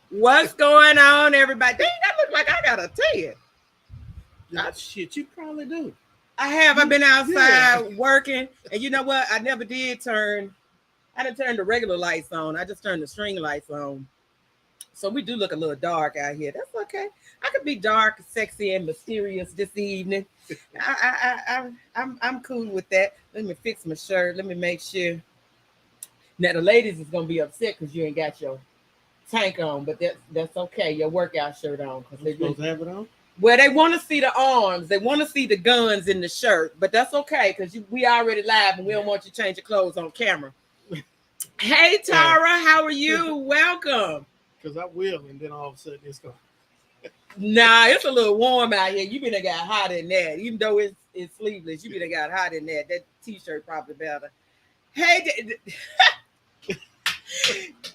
What's going on, everybody? Dang, that looks like I got a TED. Shit, you probably do. I have. I've been outside working, and you know what? I never did turn. I didn't turn the regular lights on. I just turned the string lights on. So we do look a little dark out here. That's okay. I could be dark, sexy, and mysterious this evening. I'm cool with that. Let me fix my shirt. Let me make sure. Now the ladies is gonna be upset because you ain't got your tank on, but that's okay. Your workout shirt on because they supposed to have it on. Well, they want to see the arms. They want to see the guns in the shirt, but that's okay because we already live and we don't want you to change your clothes on camera. Hey, Tara, how are you? Welcome. Because I will, and then all of a sudden it's going. Nah, it's a little warm out here. You been got hot in that, even though it's sleeveless. You been got hot in that. That t-shirt probably better. Hey.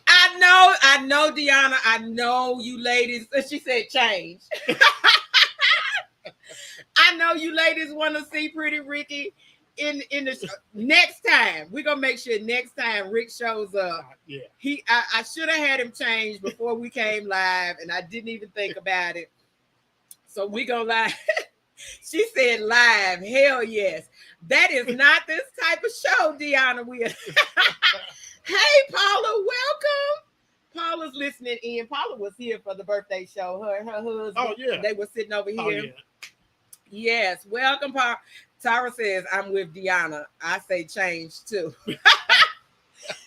I know, Deanna. I know you ladies. She said change. I know you ladies want to see Pretty Ricky in the next time. We're gonna make sure next time Rick shows up. Yeah. I should have had him change before we came live, and I didn't even think about it. So we gonna live. She said live. Hell yes. That is not this type of show, Deanna. Hey, Paula, welcome. Paula's listening in. Paula was here for the birthday show. Her husband. Oh, yeah. They were sitting over here. Oh, yeah. Yes, welcome, Paula. Tara says, I'm with Deanna. I say change too.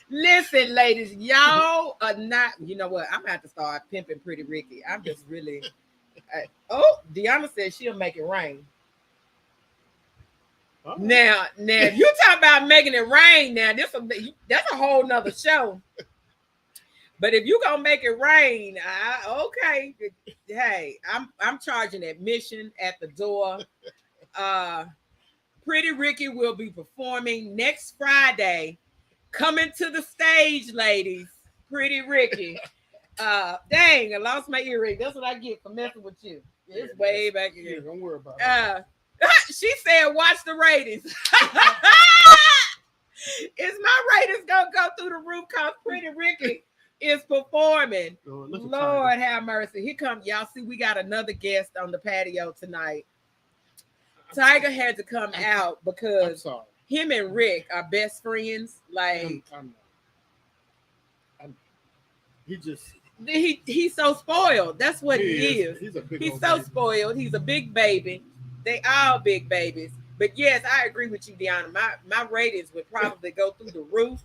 Listen, ladies, y'all are not, you know what? I'm going to have to start pimping Pretty Ricky. I'm just really. Deanna says she'll make it rain. Oh. Now, if you talk about making it rain, now that's a whole nother show. But if you gonna make it rain, okay. Hey, I'm charging admission at the door. Pretty Ricky will be performing next Friday. Coming to the stage, ladies. Pretty Ricky. Dang, I lost my earring. That's what I get for messing with you. It's way back here. Yeah, don't worry about it. She said, watch the ratings. Is my ratings gonna go through the roof because Pretty Ricky is performing? Lord have mercy. Here comes, y'all see, we got another guest on the patio tonight. Tiger had to come out because him and Rick are best friends. Like, he's so spoiled. That's what he is. He's so spoiled. He's a big baby. They all big babies. But yes, I agree with you, Deanna. My ratings would probably go through the roof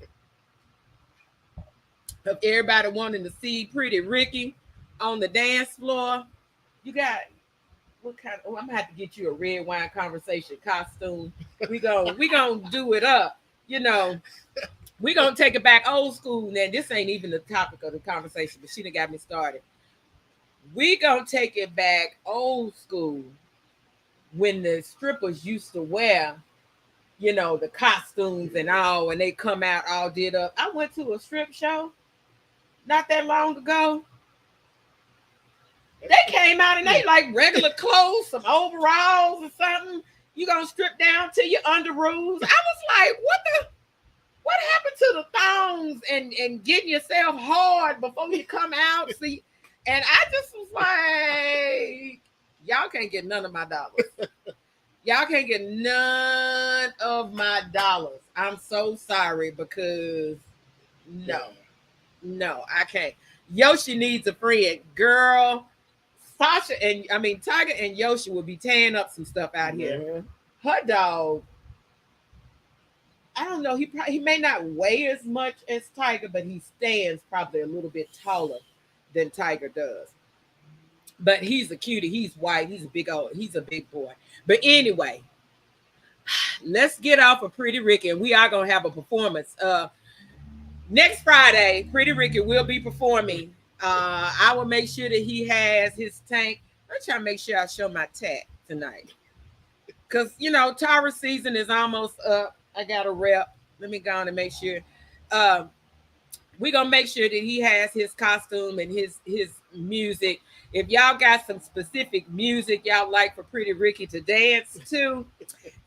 of everybody wanting to see Pretty Ricky on the dance floor. You got what kind of? I'm gonna have to get you a red wine conversation costume. We gonna do it up. You know, we gonna take it back old school. Now this ain't even the topic of the conversation, but she done got me started. We gonna take it back old school when the strippers used to wear you know, the costumes and all, and they come out all did up. I went to a strip show not that long ago. They came out and they like regular clothes, some overalls or something. You gonna strip down to your underoos. I was like, what happened to the thongs and getting yourself hard before you come out? See, and I just was like, y'all can't get none of my dollars. Y'all can't get none of my dollars. I'm so sorry because no, I can't. Yoshi needs a friend. Girl, Tiger and Yoshi will be tearing up some stuff out here. Her dog, I don't know. He may not weigh as much as Tiger, but he stands probably a little bit taller than Tiger does. But he's a cutie. He's white. He's a big boy. But anyway, let's get off of Pretty Ricky, and we are gonna have a performance. Next Friday, Pretty Ricky will be performing. I will make sure that he has his tank. I'm trying to make sure I show my tat tonight. Because, you know, Taurus season is almost up. I got a rep. Let me go on and make sure. We're going to make sure that he has his costume and his music. If y'all got some specific music y'all like for Pretty Ricky to dance to,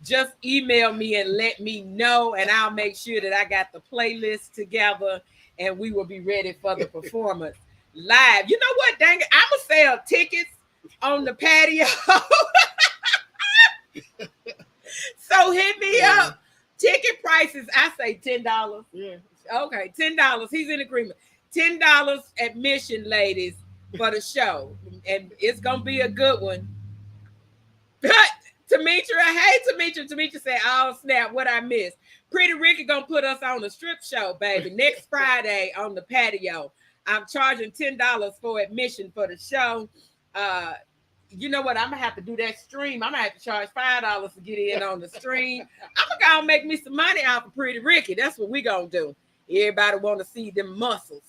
just email me and let me know, and I'll make sure that I got the playlist together, and we will be ready for the performance live. You know what, dang it, I'm going to sell tickets on the patio. So hit me up. Ticket prices, I say $10. Yeah. Okay, $10. He's in agreement. $10 admission, ladies, for the show. And it's going to be a good one. Demetra, hey, Demetra said, oh, snap, what I missed. Pretty Ricky going to put us on a strip show, baby, next Friday on the patio. I'm charging $10 for admission for the show. You know what? I'm going to have to do that stream. I'm going to have to charge $5 to get in on the stream. I'm going to make some money out of Pretty Ricky. That's what we going to do. Everybody want to see them muscles.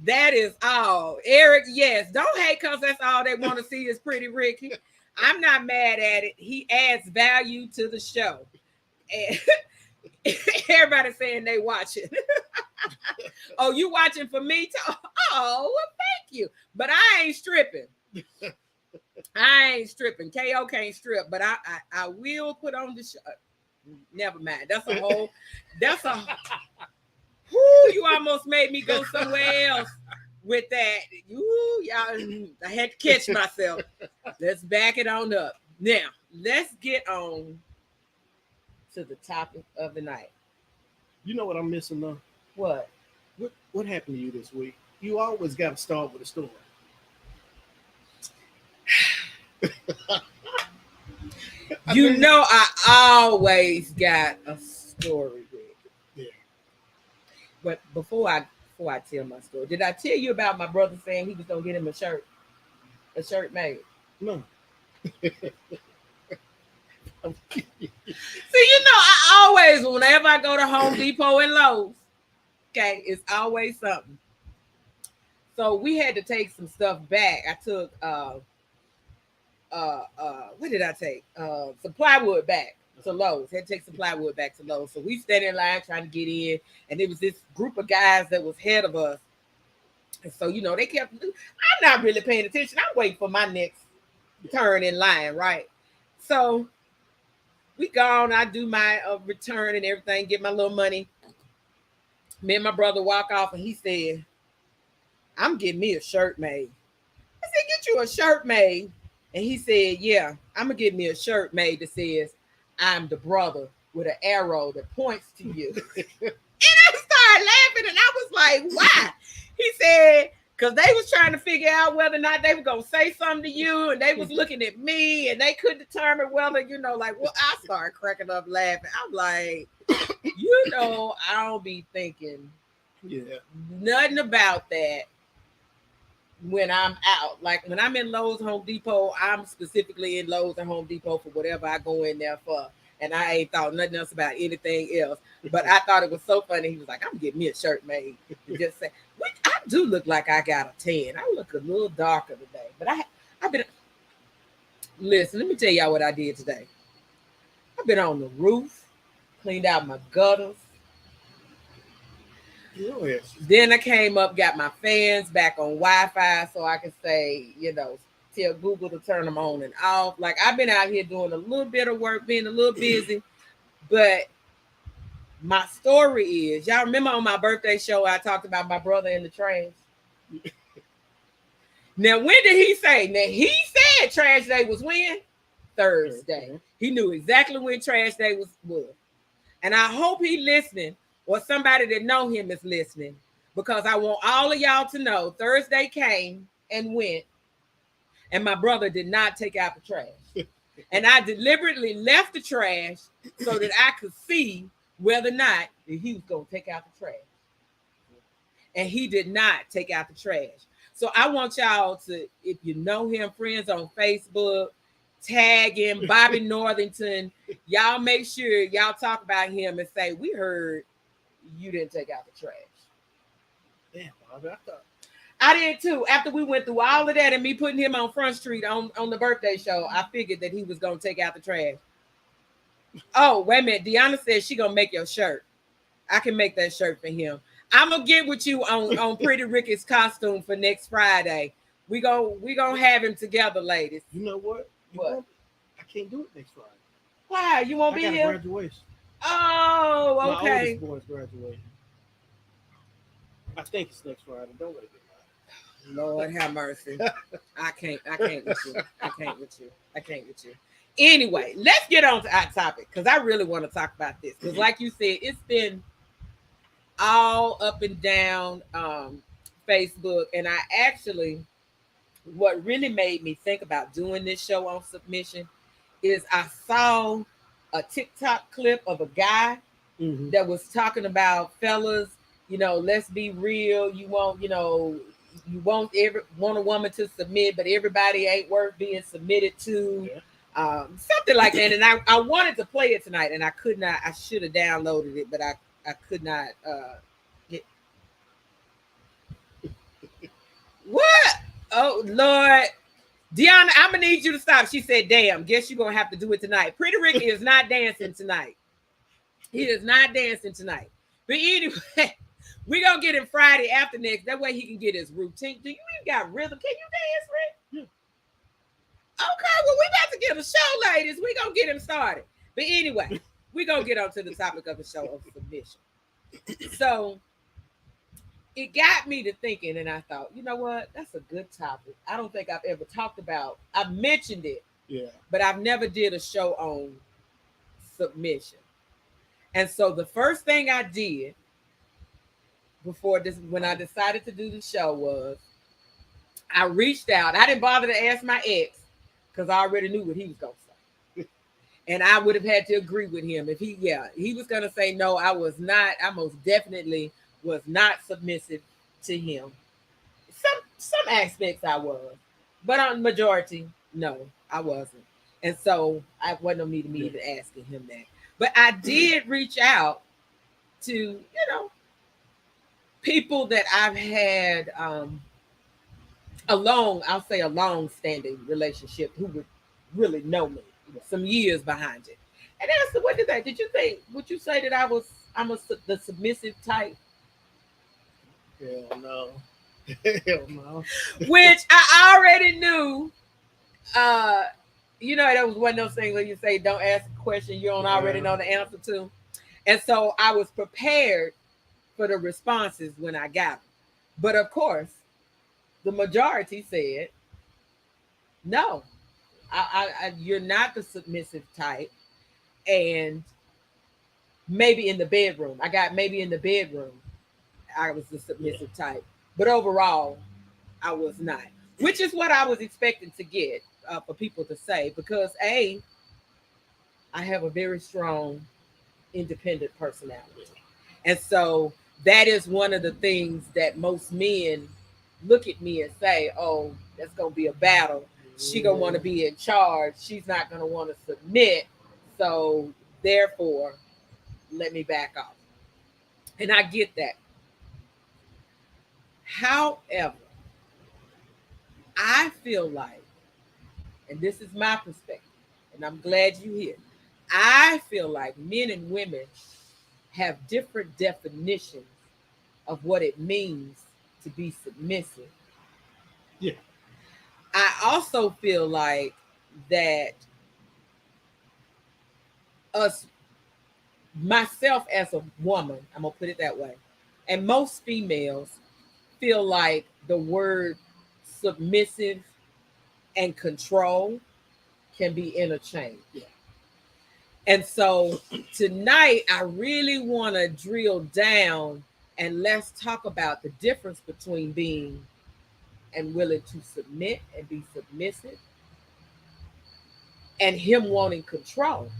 That is all. Eric, yes. Don't hate because that's all they want to see is Pretty Ricky. I'm not mad at it. He adds value to the show. And everybody saying they watching. Oh, you watching for me too? Oh, well, thank you. But I ain't stripping. KO can't strip, but I will put on the show. Never mind. Whoo, you almost made me go somewhere else with that. Y'all, I had to catch myself. Let's back it on up. Now, let's get on to the topic of the night. You know what I'm missing though? What? What happened to you this week? You always got to start with a story. I always got a story with. Yeah. But before I tell my story, did I tell you about my brother saying he was gonna get him a shirt made? No. See, I always, whenever I go to Home Depot and Lowe's, okay, it's always something. So we had to take some stuff back. I took what did I take? Some plywood back to Lowe's. Had to take some plywood back to Lowe's. So we stand in line trying to get in, and there was this group of guys that was ahead of us. And so, they kept, I'm not really paying attention. I'm waiting for my next turn in line, right? So we gone. I do my return and everything, get my little money. Me and my brother walk off, and he said, I'm getting me a shirt made. I said, get you a shirt made. And he said, yeah, I'm going to get me a shirt made that says, I'm the brother with an arrow that points to you. And I started laughing, and I was like, why? He said, because they was trying to figure out whether or not they were going to say something to you, and they was looking at me, and they couldn't determine whether, I started cracking up laughing. I'm like, I don't be thinking nothing about that when I'm out. Like when I'm in Lowe's, Home Depot, I'm specifically in Lowe's and Home Depot for whatever I go in there for. And I ain't thought nothing else about anything else. But I thought it was so funny. He was like, I'm getting me a shirt made. And just say, which I do look like I got a tan. I look a little darker today. But Listen, let me tell y'all what I did today. I've been on the roof, cleaned out my gutters. Yes. Then I came up, got my fans back on Wi-Fi so I can say, tell Google to turn them on and off. Like I've been out here doing a little bit of work, being a little busy. But my story is, y'all remember on my birthday show, I talked about my brother in the trash. Now, when did he say? Now, he said trash day was when? Thursday. He knew exactly when trash day was. And I hope he listening or somebody that know him is listening because I want all of y'all to know Thursday came and went and my brother did not take out the trash. And I deliberately left the trash so that I could see whether or not he was going to take out the trash. And he did not take out the trash. So I want y'all to, if you know him, friends on Facebook, tag him, Bobby Northington. Y'all make sure y'all talk about him and say, we heard you didn't take out the trash. Damn, Bobby, I did too. After we went through all of that and me putting him on Front Street on the birthday show, I figured that he was going to take out the trash. Oh, wait a minute. Deanna says she going to make your shirt. I can make that shirt for him. I'm going to get with you on Pretty Ricky's costume for next Friday. We gonna have him together, ladies. You know what? What? I can't do it next Friday. Why? You won't be here? Graduation. Oh, okay. My oldest boy's graduating. I think it's next Friday. Don't let it get mad. Lord have mercy. I can't with you. I can't with you. Anyway, let's get on to our topic because I really want to talk about this. Because like you said, it's been all up and down Facebook. And I actually, what really made me think about doing this show on submission is I saw a TikTok clip of a guy that was talking about, fellas, let's be real. You want a woman to submit, but everybody ain't worth being submitted to. Yeah. Something like that. And I wanted to play it tonight and I could not. I should have downloaded it, but I could not get. What? Oh, Lord. Deanna, I'm going to need you to stop. She said, damn, guess you're going to have to do it tonight. Pretty Ricky is not dancing tonight. He is not dancing tonight. But anyway, we're going to get him Friday after next. That way he can get his routine. Do you even got rhythm? Can you dance, Rick? Yeah. Okay, well, we about to get a show, ladies. We're going to get him started. But anyway, we're going to get on to the topic of the show of submission. So it got me to thinking, and I thought, you know what? That's a good topic. I don't think I've ever talked about. I've mentioned it, but I've never did a show on submission. And so the first thing I did before this, when I decided to do the show, was I reached out. I didn't bother to ask my ex because I already knew what he was going to say. And I would have had to agree with him if he was going to say, no, I was not. I most definitely was not submissive to him. Some aspects I was, but on majority, no, I wasn't. And so I wasn't no need of me even asking him that. But I did reach out to, people that I've had a long-standing relationship who would really know me, some years behind it. And asked them, what did they? Would you say that I'm the submissive type? Hell no. Hell no. Which I already knew. That was one of those things where you say, don't ask a question you don't already know the answer to. And so I was prepared for the responses when I got them. But of course, the majority said, no, you're not the submissive type. And maybe in the bedroom. I was the submissive type. But overall, I was not. Which is what I was expecting to get for people to say. Because, I have a very strong, independent personality. And so that is one of the things that most men look at me and say, oh, that's going to be a battle. She's going to want to be in charge. She's not going to want to submit. So therefore, let me back off. And I get that. However, I feel like, and this is my perspective, and I'm glad you here. I feel like men and women have different definitions of what it means to be submissive. Yeah. I also feel like that us, myself as a woman, I'm gonna put it that way, and most females feel like the word submissive and control can be interchanged. Yeah. And so tonight, I really want to drill down and let's talk about the difference between being and willing to submit and be submissive and him wanting control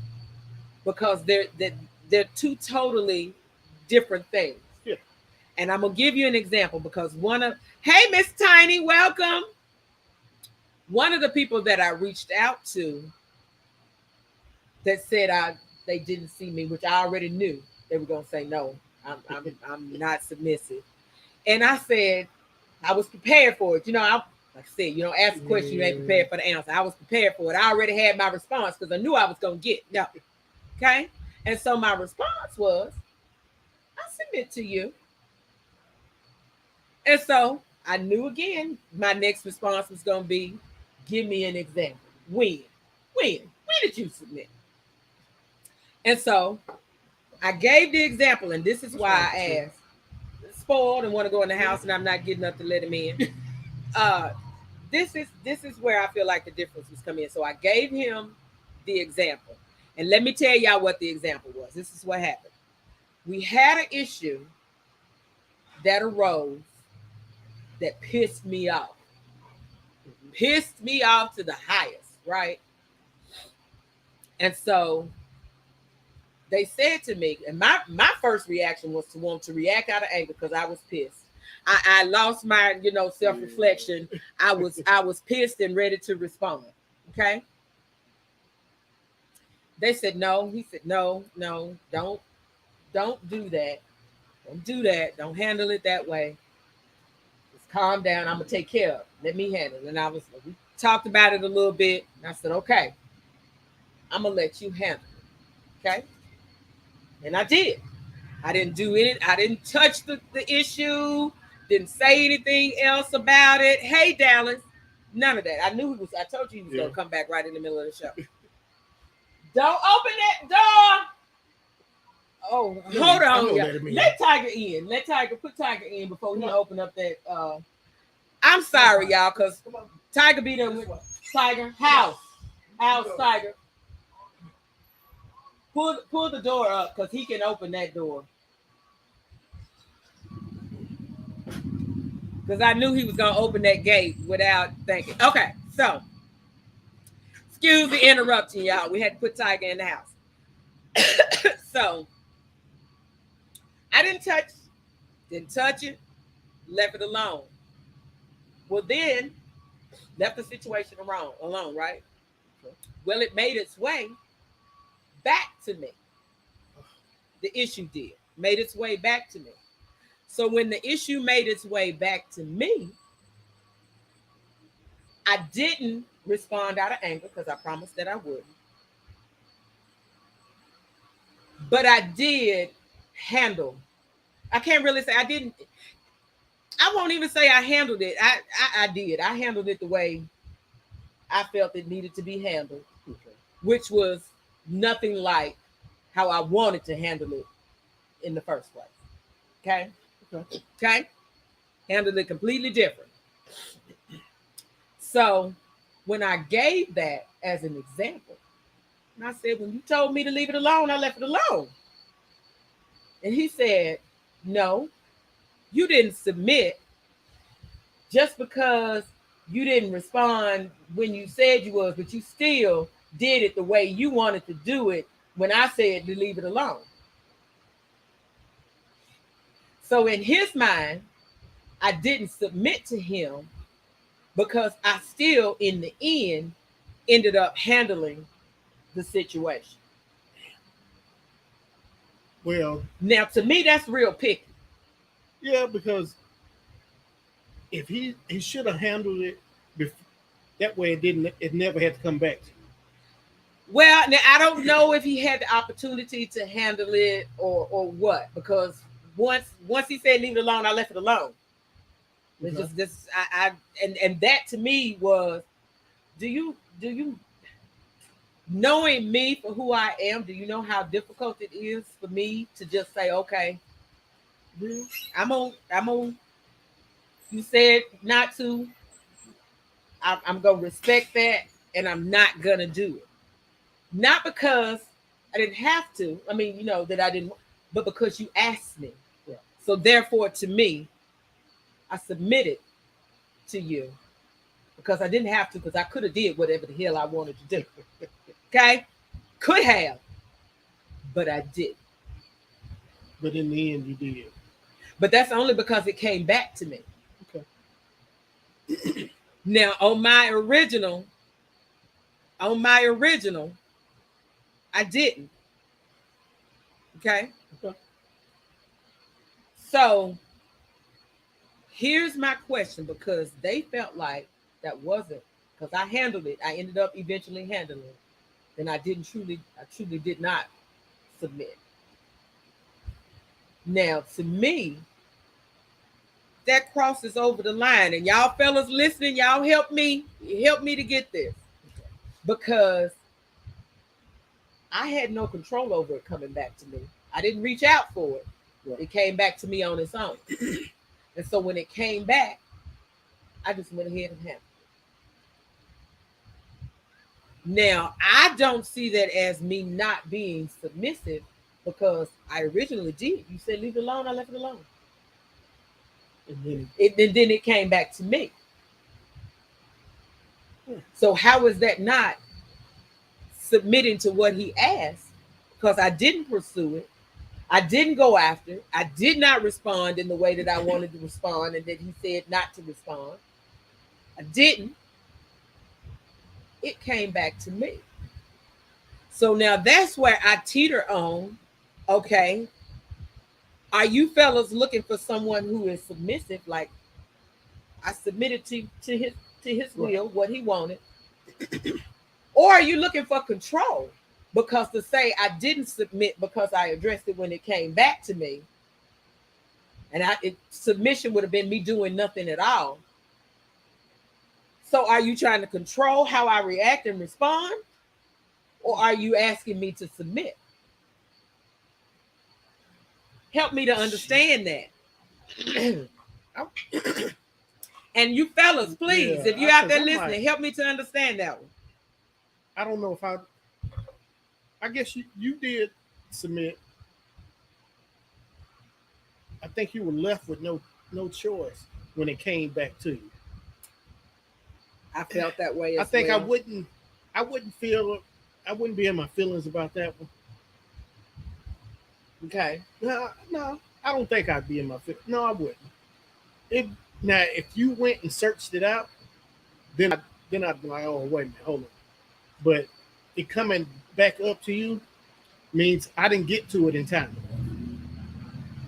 because they're two totally different things. Yeah. And I'm gonna give you an example because hey Miss Tiny, welcome. One of the people that I reached out to that said they didn't see me, which I already knew they were gonna say no. I'm not submissive, and I said I was prepared for it. Like I said, you don't ask a question you ain't prepared for the answer. I was prepared for it. I already had my response because I knew I was gonna get no. Okay, and so my response was, I submit to you, and so I knew again my next response was gonna be, give me an example. When did you submit? And so I gave the example, and this is why I asked. Spoiled and want to go in the house, and I'm not getting up to let him in. This is where I feel like the difference was coming in. So I gave him the example, and let me tell y'all what the example was. This is what happened. We had an issue that arose that pissed me off. Pissed me off to the highest, right? And so they said to me, and my first reaction was to want to react out of anger because I was pissed. I lost my, self-reflection. I was pissed and ready to respond. Okay. They said no. He said no, don't do that. Don't do that. Don't handle it that way. Just calm down. I'm gonna take care of it. Let me handle it. And we talked about it a little bit. And I said, okay, I'm gonna let you handle it. Okay. And I did. I didn't do it. I didn't touch the issue. Didn't say anything else about it. Hey, Dallas. None of that. I knew he was. I told you he was going to come back right in the middle of the show. Don't open that door. Oh, hold on. Let Tiger in. Let Tiger put Tiger in before he open up that. I'm sorry, y'all, because Tiger beat him with Tiger. House, Tiger. Pull the door up because he can open that door. Because I knew he was going to open that gate without thinking. Okay, so excuse the interruption, y'all. We had to put Tiger in the house. So I didn't touch it, left it alone. Well, then left the situation alone, right? Well, it made its way back to me. The issue made its way back to me. So when the issue made its way back to me, I didn't respond out of anger because I promised that I wouldn't. But I did handle. I can't really say I didn't. I won't even say I handled it. I did. I handled it the way I felt it needed to be handled, which was nothing like how I wanted to handle it in the first place. Okay. Handled it completely different. So when I gave that as an example, and I said, when you told me to leave it alone, I left it alone. And he said, no, you didn't submit just because you didn't respond when you said you was, but you still did it the way you wanted to do it when I said to leave it alone. So in his mind, I didn't submit to him because I still, in the end, ended up handling the situation. Well, now to me, that's real picky. Yeah, because if he should have handled it That way it never had to come back to you. Well, now I don't know if he had the opportunity to handle it or what, because once he said leave it alone, I left it alone. It's Okay. just this I and that to me was, do you knowing me for who I am, do you know how difficult it is for me to just say, okay, I'm on you said not to, I'm gonna respect that, and I'm not gonna do it. Not because I didn't have to. I mean, that I didn't, but because you asked me. Right. So therefore, to me, I submitted to you because I didn't have to, because I could have did whatever the hell I wanted to do. Okay, could have, but I did. But in the end, you did. But that's only because it came back to me. Okay. Now on my original, I didn't. Okay, Okay. so here's my question, because they felt like that wasn't, because I handled it. I ended up eventually handling it. And I truly did not submit. Now, to me, that crosses over the line. And y'all fellas listening, y'all help me to get this. Because I had no control over it coming back to me. I didn't reach out for it. Right. It came back to me on its own. And so when it came back, I just went ahead and handled it. Now, I don't see that as me not being submissive, because I originally did. You said leave it alone, I left it alone. And then it came back to me. So how is that not submitting to what he asked? Because I didn't pursue it. I didn't go after it. I did not respond in the way that I wanted to respond and that he said not to respond. I didn't. It came back to me. So now that's where I teeter on. Okay, are you fellas looking for someone who is submissive? Like, I submitted to his will, what he wanted. Or are you looking for control? Because to say I didn't submit because I addressed it when it came back to me, and submission would have been me doing nothing at all. So are you trying to control how I react and respond? Or are you asking me to submit? Help me to understand that. And you fellas, please, if you're out there listening, like, help me to understand that one. I don't know if I guess you did submit. I think you were left with no choice when it came back to you. I felt that way I as think well. I wouldn't be in my feelings about that one. Okay. No, I don't think I'd be in my feelings. No, I wouldn't. If Now, if you went and searched it out, then I'd be like, oh, wait a minute, hold on. But it coming back up to you means I didn't get to it in time.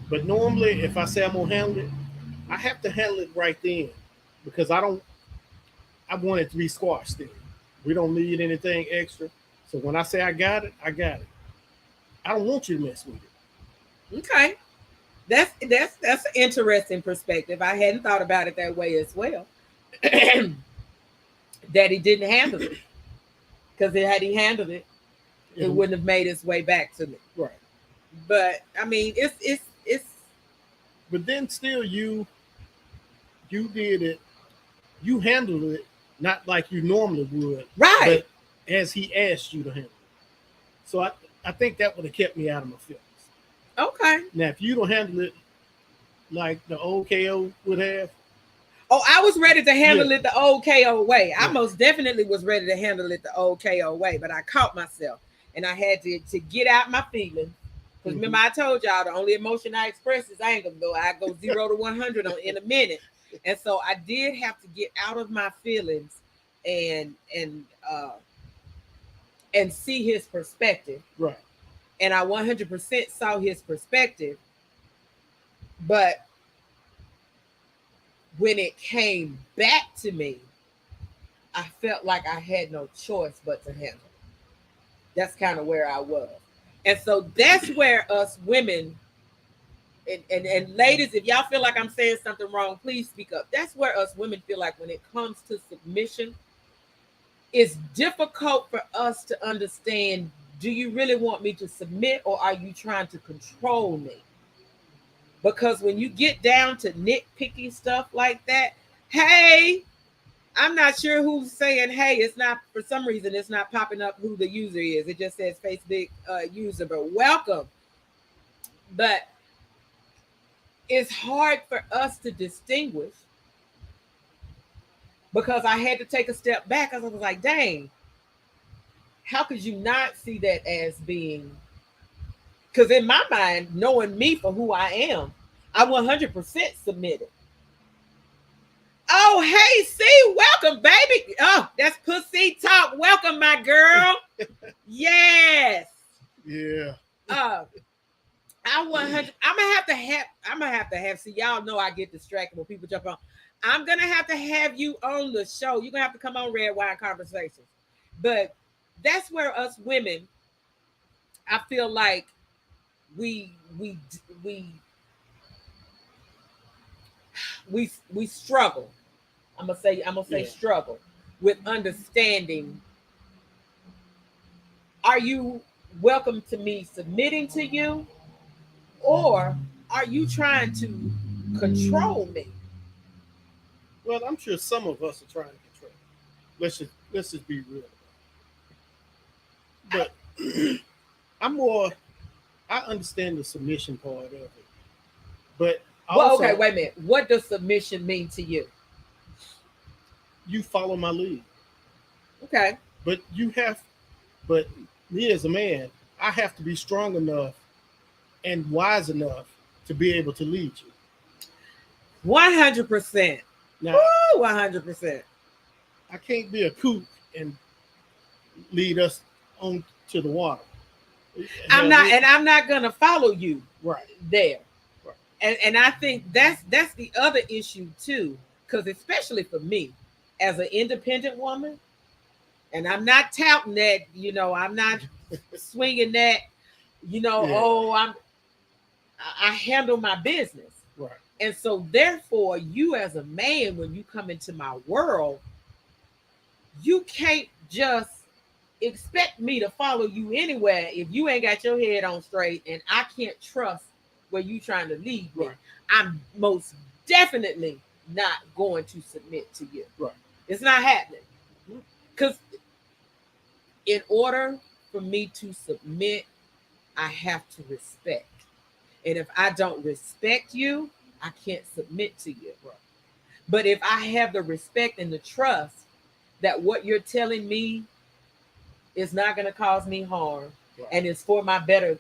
But normally, if I say I'm gonna handle it, I have to handle it right then, because I want it to be squashed then. We don't need anything extra. So when I say I got it, I got it. I don't want you to mess with it. Okay. That's an interesting perspective. I hadn't thought about it that way as well. That he didn't handle it. Because had he handled it, it wouldn't have made its way back to me. Right. But I mean, it's. But then still, you did it. You handled it not like you normally would, Right. but as he asked you to handle it. So I think that would have kept me out of my feelings. Okay. Now, if you don't handle it like the old KO would have. Oh, I was ready to handle it the old KO way. Yeah. I most definitely was ready to handle it the old KO way, but I caught myself and I had to get out my feelings. Because remember, I told y'all the only emotion I express is anger. Though I go 0 to 100 in a minute, and so I did have to get out of my feelings and see his perspective. Right. And I 100% saw his perspective, but when it came back to me, I felt like I had no choice but to handle it. That's kind of where I was. And so that's where us women and ladies, if y'all feel like I'm saying something wrong, please speak up. That's where us women feel like when it comes to submission, it's difficult for us to understand, do you really want me to submit or are you trying to control me? Because when you get down to nitpicky stuff like that, hey, I'm not sure who's saying hey. It's not, for some reason, it's not popping up who the user is. It just says Facebook user, but welcome. But it's hard for us to distinguish because I had to take a step back because I was like, dang, how could you not see that as being, because in my mind, knowing me for who I am, I 100% submitted. Oh, hey, see, welcome, baby. Oh, that's Pussy Talk. Welcome, my girl. Yes. Yeah. I 100. I'm gonna have to have. See, y'all know I get distracted when people jump on. I'm gonna have to have you on the show. You're gonna have to come on Red Wine Conversations. But that's where us women, I feel like we we we we struggle. I'm gonna say Yeah. struggle with understanding. Are you welcome to me submitting to you, or are you trying to control me? Well, I'm sure some of us are trying to control. Let's just be real. But I'm more. I understand the submission part of it, but Well, okay, also wait a minute. What does submission mean to you? you follow my lead. Okay. But you have, but me as a man, I have to be strong enough and wise enough to be able to lead you. 100%. Now, Woo, 100%. I can't be a kook and lead us on to the water. I'm Hell, not, and I'm not gonna follow you right, there. right, And I think that's the other issue too, because especially for me as an independent woman, and I'm not touting that, I'm not swinging that, yeah, I handle my business. right, And so therefore, you as a man, when you come into my world, you can't just expect me to follow you anywhere if you ain't got your head on straight and I can't trust where you trying to lead me. right, I'm most definitely not going to submit to you. right. It's not happening. Because in order for me to submit, I have to respect. And if I don't respect you, I can't submit to you. Right. But if I have the respect and the trust that what you're telling me is not going to cause me harm, Right. and it's for my better,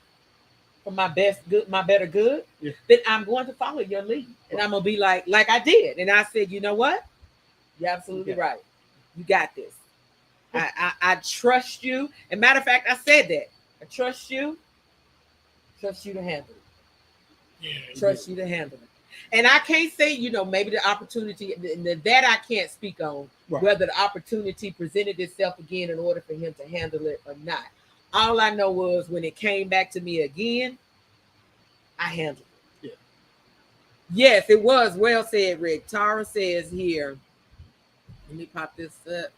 for my best good, my better good, Yeah. then I'm going to follow your lead. And Right. I'm going to be like I did. And I said, you know what? You're absolutely right. You got this. I trust you. And matter of fact, I said that. I trust you to handle it. Yeah, Trust you to handle it. And I can't say, maybe the opportunity that I can't speak on, right. whether the opportunity presented itself again in order for him to handle it or not. All I know was when it came back to me again, I handled it. Yeah. Yes, it was well said, Rick. Tara says here, let me pop this up.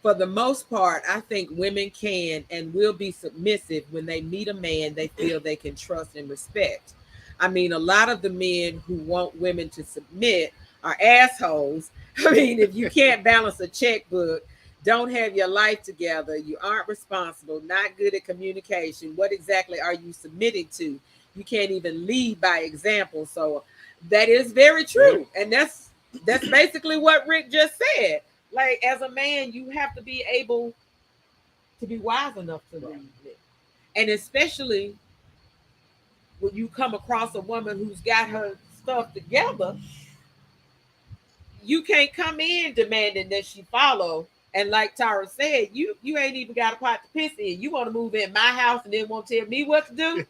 For the most part, I think women can and will be submissive when they meet a man they feel they can trust and respect. I mean, a lot of the men who want women to submit are assholes. I mean, if you can't balance a checkbook, don't have your life together, you aren't responsible, not good at communication, what exactly are you submitting to? You can't even lead by example. So that is very true. And that's basically what Rick just said. Like, as a man, you have to be able to be wise enough to lead it. And especially when you come across a woman who's got her stuff together, you can't come in demanding that she follow. And like Tara said, you ain't even got a pot to piss in. You want to move in my house and then won't tell me what to do?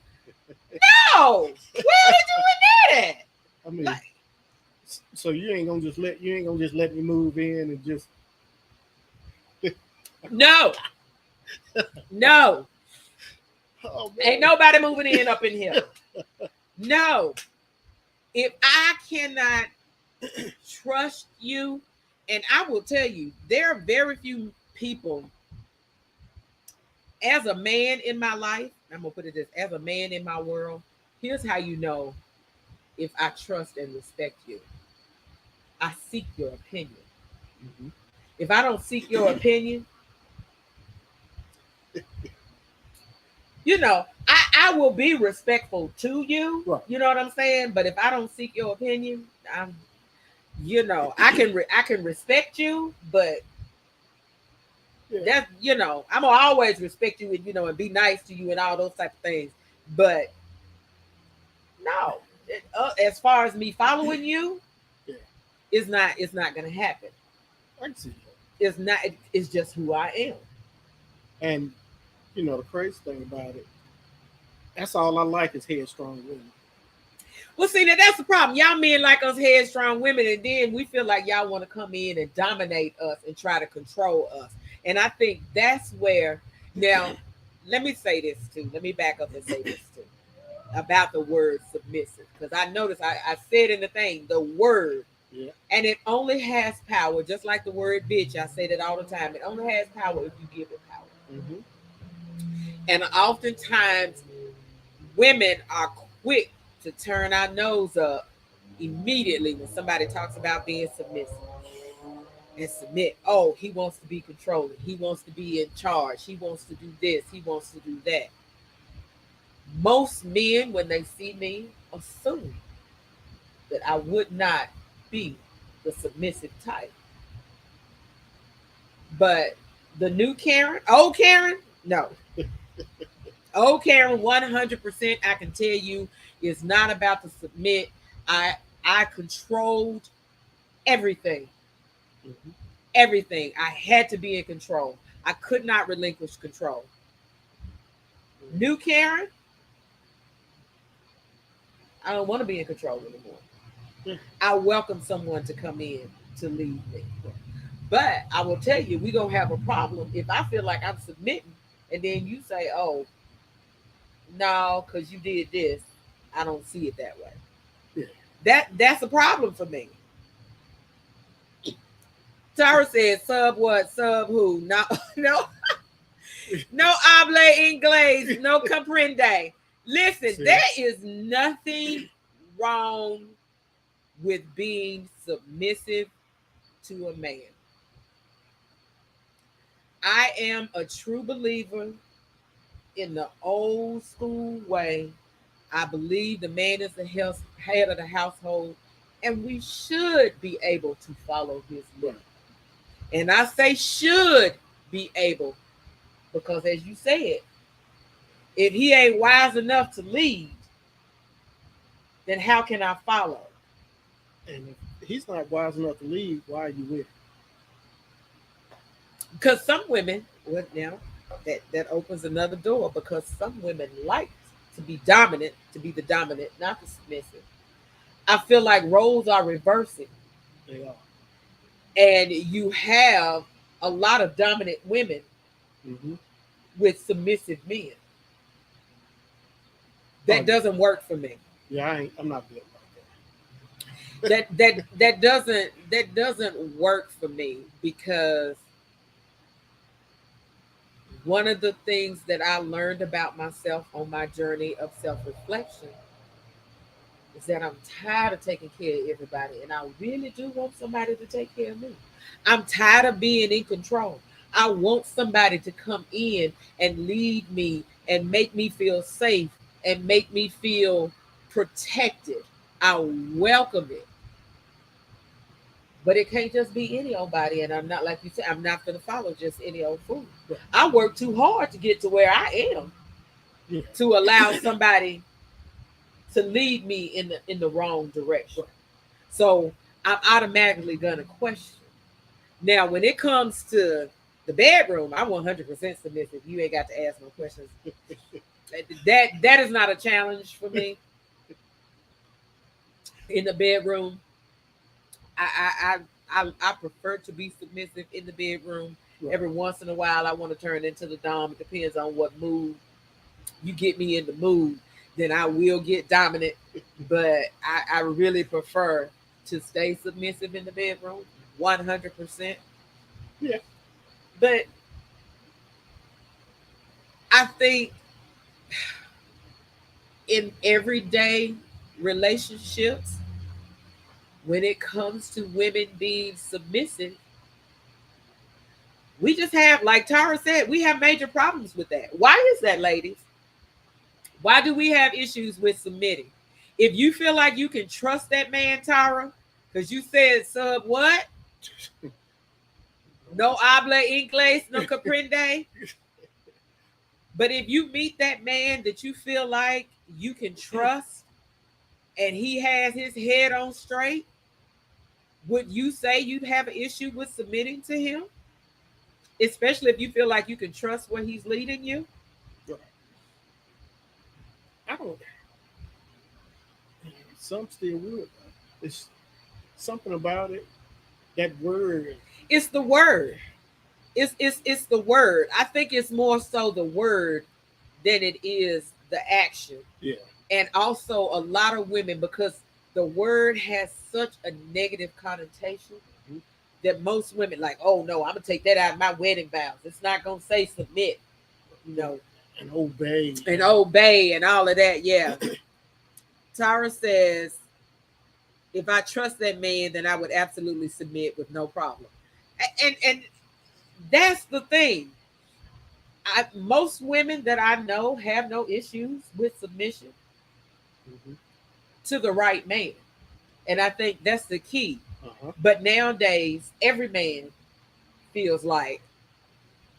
No, where did you do that? I mean, so you ain't gonna just let me move in and just No, no, Oh ain't man. nobody moving in up in here. No, if I cannot trust you, and I will tell you, there are very few people as a man in my life. I'm gonna put it this: as a man in my world, here's how you know if I trust and respect you. I seek your opinion. Mhm. If I don't seek your opinion, I will be respectful to you. Right. You know what I'm saying? But if I don't seek your opinion, I'm, I can respect you, but Yeah. that's, I'm gonna always respect you and and be nice to you and all those type of things. But no, as far as me following you, Yeah. it's not gonna happen. I can see that. It's not. It's just who I am. And the crazy thing about it, that's all I like is headstrong women. Well, see, now that's the problem. Y'all men like us headstrong women, and then we feel like y'all want to come in and dominate us and try to control us. And I think that's where, now, let me say this too. Let me back up and say this too about the word submissive. Because I noticed I said in the thing, the word, Yeah. and it only has power, just like the word bitch. I say that all the time. It only has power if you give it power. Hmm. And oftentimes, women are quick to turn our nose up immediately when somebody talks about being submissive and submit. Oh, he wants to be controlling. He wants to be in charge. He wants to do this. He wants to do that. Most men, when they see me, assume that I would not be the submissive type. But the new Karen, old Karen, no. Old Karen, 100%, I can tell you, is not about to submit. I I controlled everything. Hmm. Everything. I had to be in control. I could not relinquish control. New Karen, I don't want to be in control anymore. Yeah. I welcome someone to come in to lead me. But I will tell you, we're going to have a problem if I feel like I'm submitting and then you say, oh, no, because you did this. I don't see it that way. Yeah. That's a problem for me. Tara said, sub what? Sub who? No, no, no habla inglés, no comprende. Listen, See. there is nothing wrong with being submissive to a man. I am a true believer in the old school way. I believe the man is the head of the household, and we should be able to follow his lead. Right. And I say should be able because, as you said, if he ain't wise enough to lead, then how can I follow? And if he's not wise enough to lead, why are you with Because some women, well, now that opens another door because some women like to be dominant, to be the dominant, not the submissive. I feel like roles are reversing, him? They are. and you have a lot of dominant women Hmm. with submissive men. Oh That yeah. doesn't work for me. Yeah. I'm not built like That doesn't work for me because one of the things that I learned about myself on my journey of self-reflection is that I'm tired of taking care of everybody, and I really do want somebody to take care of me. I'm tired of being in control. I want somebody to come in and lead me and make me feel safe and make me feel protected. I welcome it. But it can't just be any old body. And I'm not, like you said, I'm not going to follow just any old fool. that. I work too hard to get to where I am Yeah. to allow somebody to lead me in the wrong direction. Right. So I'm automatically going to question. Now, when it comes to the bedroom, I'm 100% submissive. You ain't got to ask no questions. That is not a challenge for me in the bedroom. I prefer to be submissive in the bedroom. Right. Every once in a while, I want to turn into the dom. It depends on what mood you get me in the mood. Then I will get dominant, but I really prefer to stay submissive in the bedroom, 100%. Yeah. But I think in everyday relationships, when it comes to women being submissive, we just have, like Tara said, we have major problems with that. Why is that, ladies? Why do we have issues with submitting? If you feel like you can trust that man, Tara, because you said sub what? No habla inglés, no comprende. But if you meet that man that you feel like you can trust and he has his head on straight, would you say you'd have an issue with submitting to him? Especially if you feel like you can trust where he's leading you? Right. I don't. Some still would. It's something about it. That word. It's the word. It's the word. I think it's more so the word than it is the action. Yeah. And also a lot of women, because the word has such a negative connotation that most women like, oh no, I'm gonna take that out of my wedding vows. It's not gonna say submit, you know, And obey. and obey and all of that. Yeah. Tara says, if I trust that man, then I would absolutely submit with no problem. And that's the thing. Most women that I know have no issues with submission Mm-hmm. to the right man. And I think that's the key. Uh-huh. But nowadays, every man feels like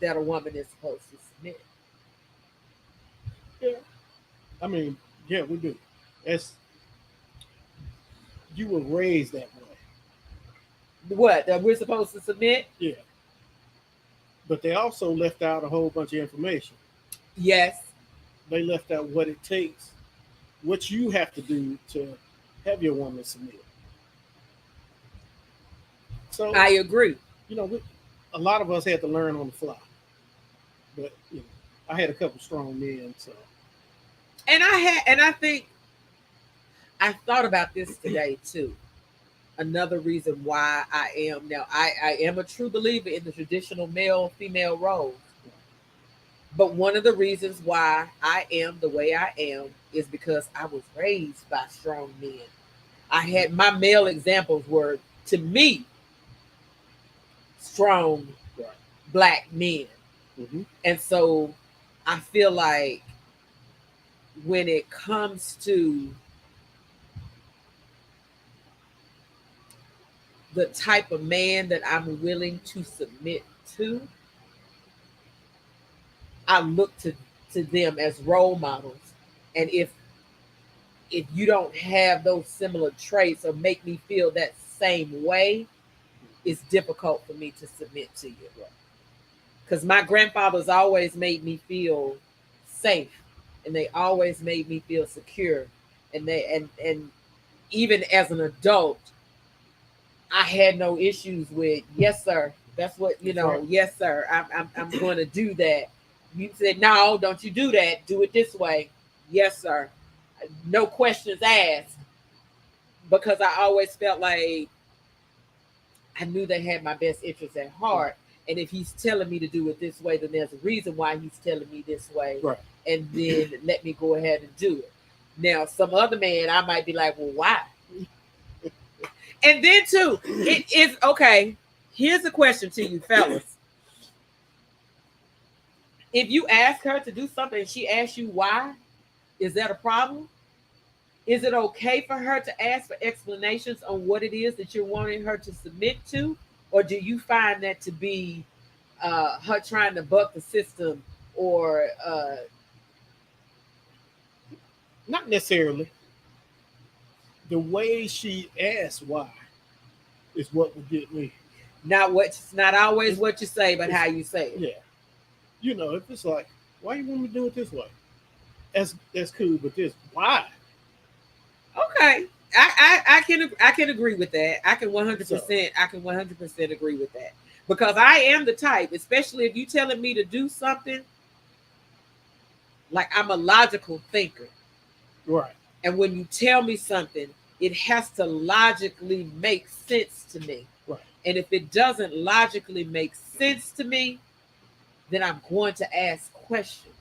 that a woman is supposed to submit. Yeah. I mean, yeah, we do. That's you were raised that way. What? That we're supposed to submit? Yeah. But they also left out a whole bunch of information. Yes. They left out what it takes, what you have to do to have your woman submit. So I agree. a lot of us had to learn on the fly. But I had a couple strong men, so And I think I thought about this today too. Another reason why I am now, I am a true believer in the traditional male female role. But one of the reasons why I am the way I am is because I was raised by strong men. I had my male examples were, to me, strong right. black men. Mm-hmm. And so I feel like when it comes to the type of man that I'm willing to submit to, I look to them as role models. And if you don't have those similar traits or make me feel that same way, it's difficult for me to submit to you. Because my grandfathers always made me feel safe, and they always made me feel secure. And even as an adult, I had no issues with, yes sir, that's what Right. yes sir, I'm going to do that. You said no, don't you do that, do it this way. Yes sir, no questions asked, because I always felt like I knew they had my best interests at Right. heart. And if he's telling me to do it this way, then there's a reason why he's telling me this way. Right. And then let me go ahead and do it. Now, some other man, I might be like, well, why? And then, too, it is okay. Here's a question to you, fellas. If you ask her to do something and she asks you why, is that a problem? Is it okay for her to ask for explanations on what it is that you're wanting her to submit to? Or do you find that to be her trying to buck the system, or Not necessarily. The way she asked why is what would get me. not always It's- what you say, but how you say it? Yeah. If it's like, why you want me to do it this way? That's cool, but this why? Okay. I can agree with that. I can 100% agree with that. Because I am the type, especially if you telling me to do something, like I'm a logical thinker. Right. And when you tell me something, it has to logically make sense to me. Right. And if it doesn't logically make sense to me, then I'm going to ask questions.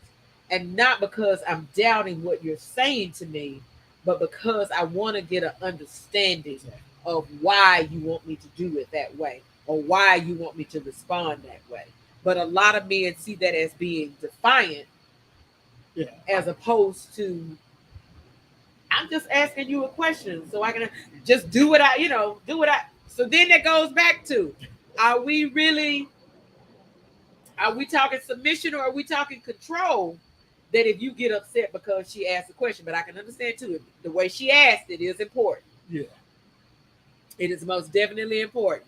And not because I'm doubting what you're saying to me, but because I want to get an understanding of why you want me to do it that way or why you want me to respond that way. But a lot of men see that as being defiant, Yeah. as opposed to I'm just asking you a question so I can just do what I, do what I. So then that goes back to, are we really, are we talking submission or are we talking control? That if you get upset because she asked a question, but I can understand too, the way she asked it is important. Yeah. It is most definitely important.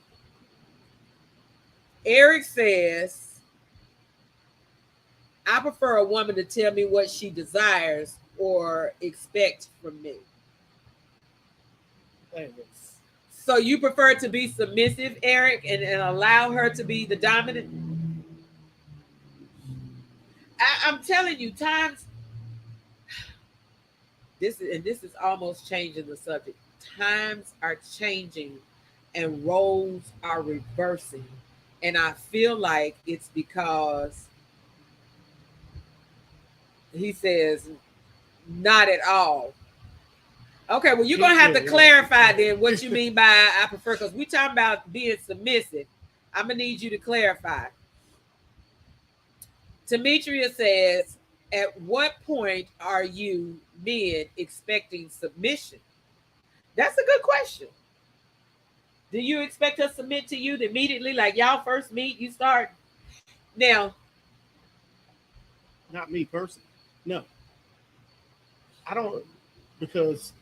Eric says, I prefer a woman to tell me what she desires or expect from me. So you prefer to be submissive, Eric, and allow her to be the dominant? I'm telling you, times this is almost changing the subject. Times are changing and roles are reversing. And I feel like it's because he says not at all. Okay, well, you're gonna have to clarify then what you mean by I prefer, because we talking about being submissive. I'm gonna need you to clarify. Demetria says, at what point are you men expecting submission? That's a good question. Do you expect her to submit to you immediately, like y'all first meet, you start? Now, not me personally. No, I don't, because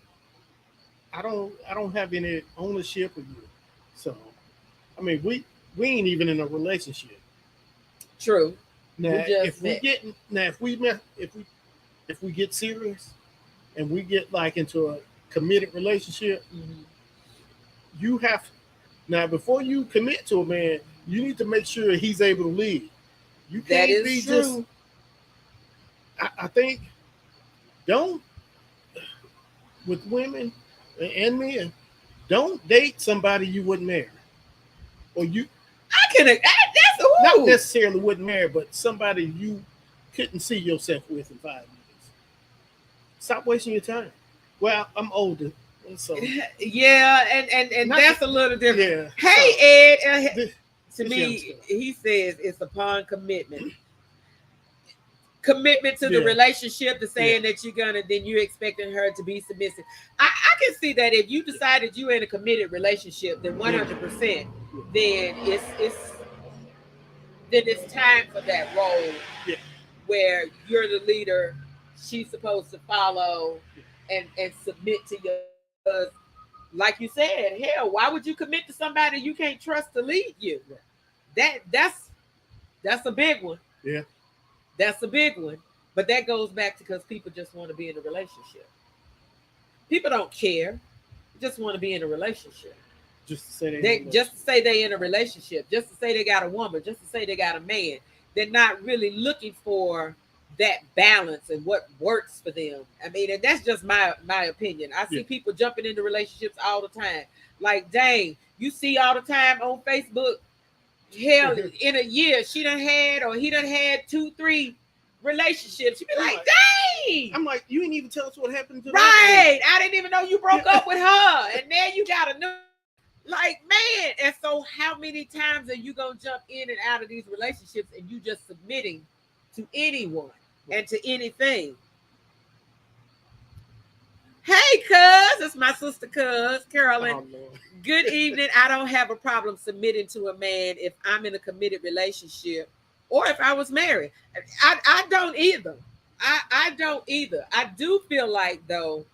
I don't have any ownership of you. So, I mean, we ain't even in a relationship. true. Now, We just if we met. get now, if we get serious and we get like into a committed relationship, Mhm. you have now before you commit to a man, you need to make sure he's able to lead. You That can't is be just. true. I think don't with women and men, don't date somebody you wouldn't marry, or you I can. That's not ooh. necessarily wouldn't marry, but somebody you couldn't see yourself with in 5 years. Stop wasting your time. Well, I'm older, and so Yeah, and not that's a little different. yeah. So Hey, Ed. this, To this young me, stuff. he says it's upon commitment to the Yeah, relationship, to yeah, saying that you're gonna, then you're expecting her to be submissive. I can see that if you decided you're in a committed relationship, then yeah, 100%, yeah, then it's time for that role yeah, where you're the leader, she's supposed to follow and submit to you. Because, like you said, hell, why would you commit to somebody you can't trust to lead you? right. That's a big one. Yeah. That's a big one. But that goes back to because people just want to be in a relationship. People don't care. They just want to be in a relationship. Just to say they in a They just to relationship. say they in a relationship, just to say they got a woman, just to say they got a man. They're not really looking for that balance and what works for them. I mean, and that's just my opinion. I Yeah. see people jumping into relationships all the time. Like, dang, you see all the time on Facebook. Hell, in a year, she done had or he done had 2, 3 relationships. You be I'm like, like, dang, I'm like, you ain't even tell us what happened to the other one. right? I didn't even know you broke up with her, and then you got a new. Like, man, and so how many times are you gonna jump in and out of these relationships and you just submitting to anyone and to anything? Hey, cuz, it's my sister, cuz Carolyn. Oh Lord. Good evening. I don't have a problem submitting to a man if I'm in a committed relationship or if I was married. I don't either. I don't either. I do feel like, though,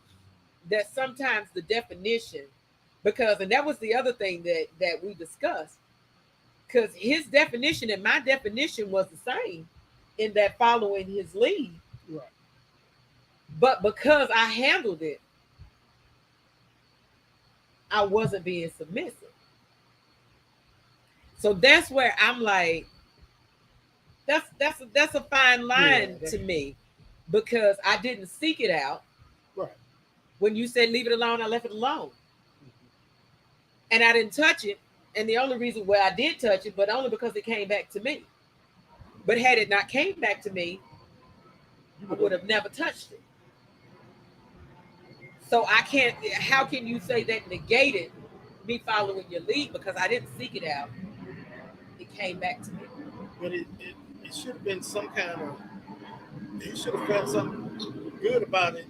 that sometimes the definition, because, and that was the other thing that we discussed, because his definition and my definition was the same in that following his lead. Right. But because I handled it, I wasn't being submissive. So that's where I'm like, that's a fine line to me, because I didn't seek it out. Right. When you said leave it alone, I left it alone, and I didn't touch it. And the only reason why I did touch it, but only because it came back to me. But had it not came back to me, I would have never touched it. So I can't. How can you say that negated me following your lead? Because I didn't seek it out. It came back to me. But it should have been some kind of. You should have felt something good about it,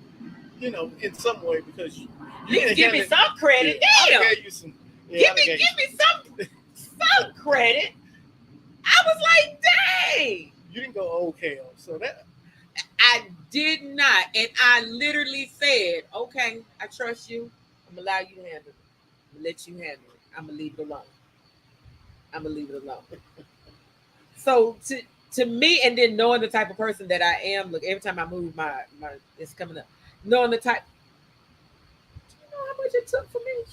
in some way, because At least give me some credit. Yeah, Damn. I gave you some. Yeah, give me some credit. I was like, dang. You didn't go okay, so that. I did not. And I literally said, okay, I trust you. I'm going to allow you to handle it. I'm going to let you handle it. I'm going to leave it alone. I'm going to leave it alone. So to me, and then knowing the type of person that I am, look, every time I move, my it's coming up. Knowing the type, do you know how much it took for me?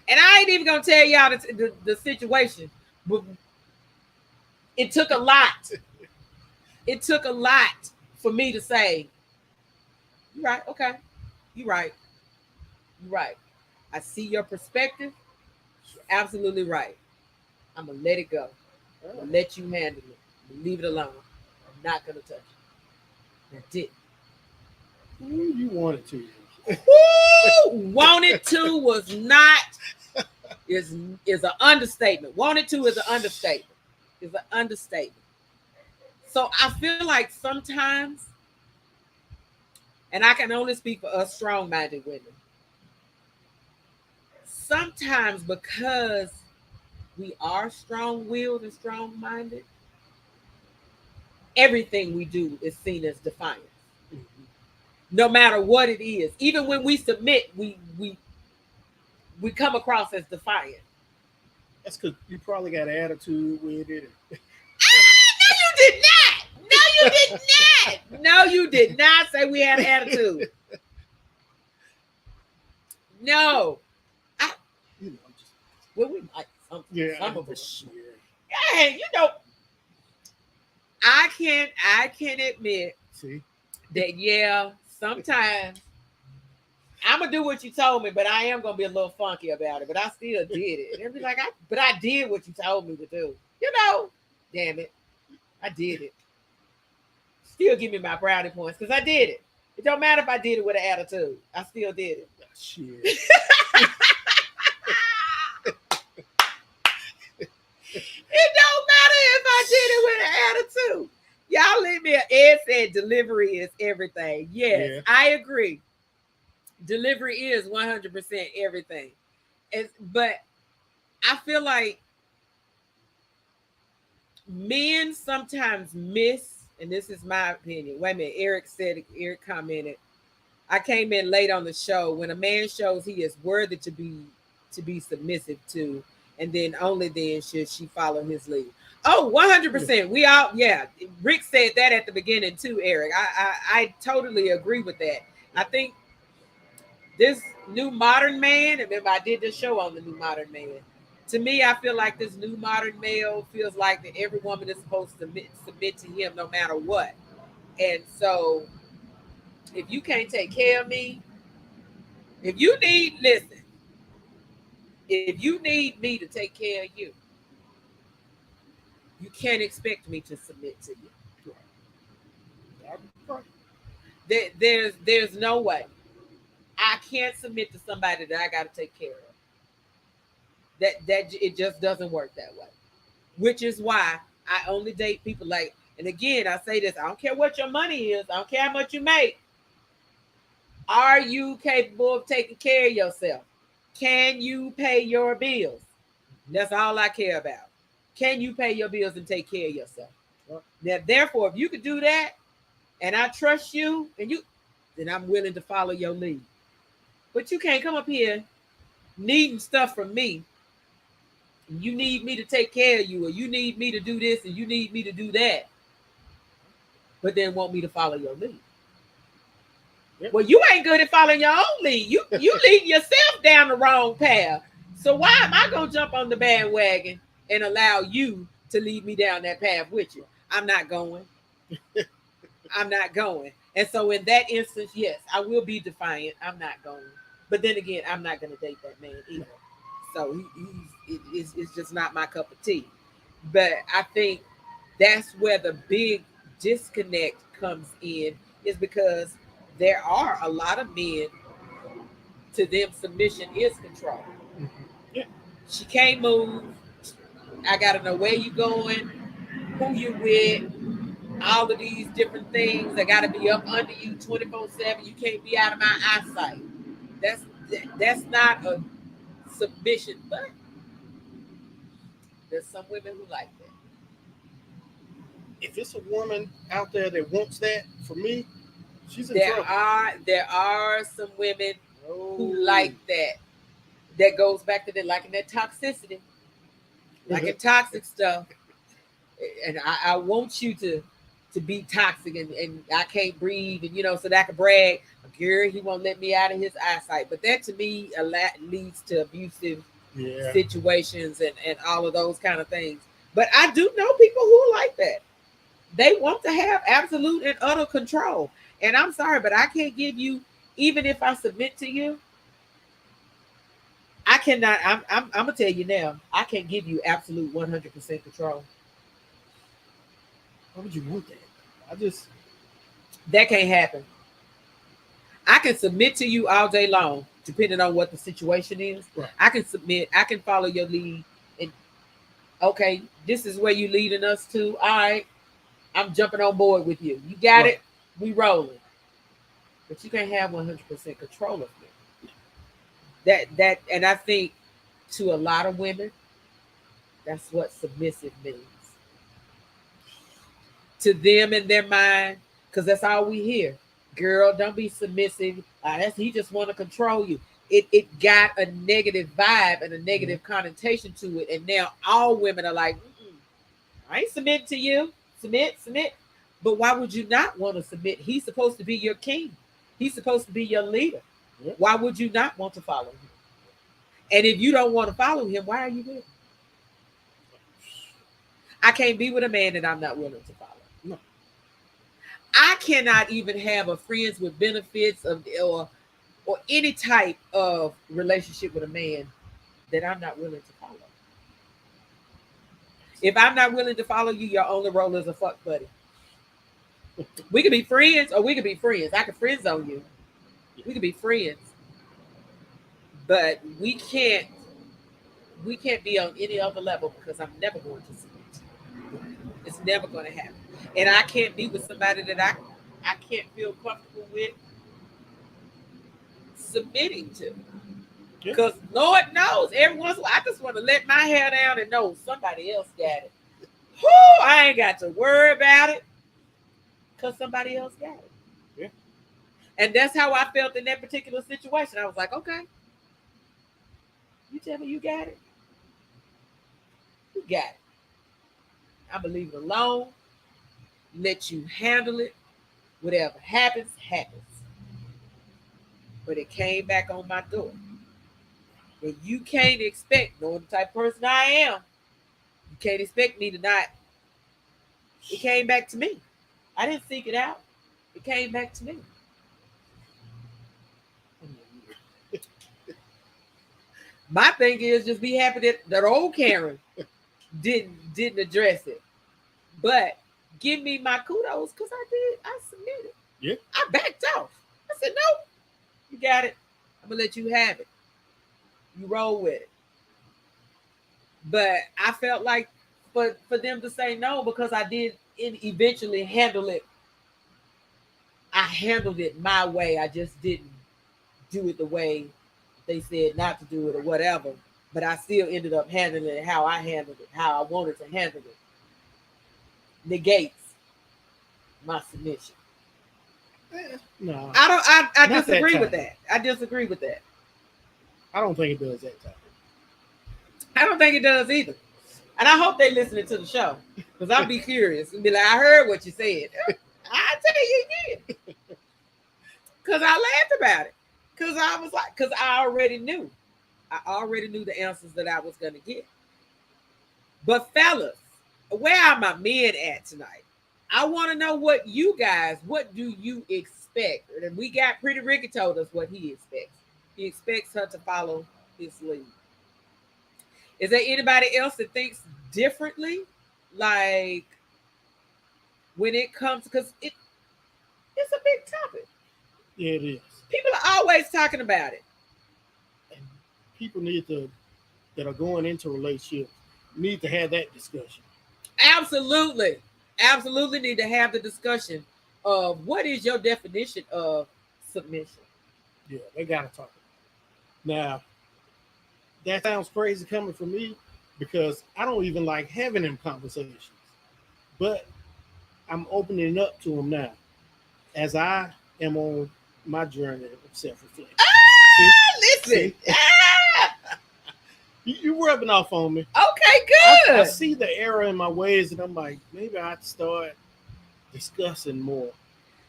And I ain't even going to tell y'all the situation, but it took a lot. It took a lot for me to say, you're right, okay, you're right. You're right. I see your perspective. You're absolutely right. I'm going to let it go. I'm going to let you handle it. Leave it alone. I'm not going to touch it. That's it. You wanted to. Wanted to was not, is an understatement. Wanted to is an understatement. Is an understatement. So I feel like sometimes, and I can only speak for us strong-minded women, sometimes because we are strong-willed and strong-minded, everything we do is seen as defiance. Mm-hmm. No matter what it is. Even when we submit, we come across as defiant. That's because you probably got an attitude with it. No, you did not. No, you did not. No, you did not say we had an attitude. No. Well, we might. Some of us. Yeah, I can admit that, sometimes I'm gonna do what you told me, but I am gonna be a little funky about it. But I still did it. And be like, but I did what you told me to do. Damn it, I did it. Still give me my brownie points because I did it. It don't matter if I did it with an attitude. I still did it. Shit. It don't matter if I did it with an attitude. Y'all leave me. Ed said delivery is everything. Yes, I agree. Delivery is 100% everything. But I feel like men sometimes miss, and this is my opinion. Wait a minute. Eric commented, I came in late on the show. When a man shows he is worthy to be submissive to, and then only then should she follow his lead. Oh, 100%. We all, Rick said that at the beginning too, Eric. I totally agree with that. I think this new modern man, remember I did this show on the new modern man. To me, I feel like this new modern male feels like that every woman is supposed to submit to him no matter what. And so if you can't take care of me, if you need me to take care of you, you can't expect me to submit to you. There's no way. I can't submit to somebody that I got to take care of. That it just doesn't work that way. Which is why I only date people like, and again, I say this, I don't care what your money is. I don't care how much you make. Are you capable of taking care of yourself? Can you pay your bills? That's all I care about. Can you pay your bills and take care of yourself? Now, therefore, if you could do that, and I trust you, then I'm willing to follow your lead. But you can't come up here needing stuff from me. You need me to take care of you, or you need me to do this, and you need me to do that, but then want me to follow your lead. Yep. Well, you ain't good at following your own lead. You lead yourself down the wrong path. So why am I gonna jump on the bandwagon and allow you to lead me down that path with you? I'm not going. I'm not going. And so in that instance, yes, I will be defiant. I'm not going. But then again, I'm not going to date that man either. So it's just not my cup of tea. But I think that's where the big disconnect comes in, is because there are a lot of men, to them submission is control. Mhm. Yeah. She can't move. I gotta know where you going, who you with, all of these different things. I gotta be up under you 24/7. You can't be out of my eyesight. That's that's not a submission, but there's some women who like that. If it's a woman out there that wants that, for me, she's in There trouble. are there are some women who Oh. like that. That goes back to the liking that toxicity, liking toxic stuff. And I want you to be toxic, and I can't breathe, and so that I can brag. Girl, he won't let me out of his eyesight. But that to me a lot leads to abusive Yeah. situations and all of those kind of things. But I do know people who like that. They want to have absolute and utter control. And I'm sorry, but I can't give you, even if I submit to you, I cannot. I'm gonna tell you now. I can't give you absolute 100% control. Why would you want that? I just. That can't happen. I can submit to you all day long, depending on what the situation is. Right. I can submit. I can follow your lead. And okay, this is where you leading us to. All right, I'm jumping on board with you. You got Right. it. We rolling. But you can't have 100% control of me. And I think to a lot of women, that's what submissive means to them in their mind, because that's all we hear. Girl, don't be submissive. That's he just want to control you. It got a negative vibe and a negative connotation to it, and now all women are like, I ain't submitting to you. Submit. But why would you not want to submit? He's supposed to be your king. He's supposed to be your leader. Yeah. Why would you not want to follow him? And if you don't want to follow him, why are you with him? I can't be with a man that I'm not willing to follow. No. I cannot even have a friends with benefits or any type of relationship with a man that I'm not willing to follow. If I'm not willing to follow you, your only role is a fuck buddy. We could be friends, or we could be friends. I could friend zone you. We could be friends, but we can't be on any other level, because I'm never going to submit. It's never going to happen, and I can't be with somebody that I can't feel comfortable with submitting to. Yeah. Because Lord knows, every once in a while, I just want to let my hair down and know somebody else got it. Whoo, I ain't got to worry about it, because somebody else got it. Yeah. And that's how I felt in that particular situation. I was like, okay, you tell me you got it. You got it. I'm going to leave it alone, let you handle it. Whatever happens, happens. But it came back on my door. And you can't expect, knowing the type of person I am, you can't expect me to not. It came back to me. I didn't seek it out. It came back to me. My thing is just be happy that old Karen didn't address it. But give me my kudos, because I submitted. Yeah. I backed off. I said, no, you got it. I'm gonna let you have it. You roll with it. But I felt like for them to say no, because I did eventually handle it. I handled it my way. I just didn't do it the way they said not to do it or whatever. But I still ended up handling it how I handled it, how I wanted to handle it. Negates my submission. No. I Not disagree that with time. that. I disagree with that. I don't think it does that time. I don't think it does either. And I hope they listening to the show, because I'll be curious and be like, I heard what you said. I tell you again. Because I laughed about it. Because I was like, because I already knew. I already knew the answers that I was going to get. But fellas, where are my men at tonight? I want to know what do you expect? And we got Pretty Ricky told us what he expects. He expects her to follow his lead. Is there anybody else that thinks differently? Like when it comes, because it's a big topic. Yeah, it is. People are always talking about it. And people need to that are going into relationships need to have that discussion. Absolutely. Absolutely need to have the discussion of what is your definition of submission. Yeah, they gotta talk. Now, that sounds crazy coming from me because I don't even like having them conversations. But I'm opening up to them now as I am on my journey of self-reflection. See, Listen. see? You rubbing off on me. Okay, I good. see the error in my ways, and I'm like, maybe I'd start discussing more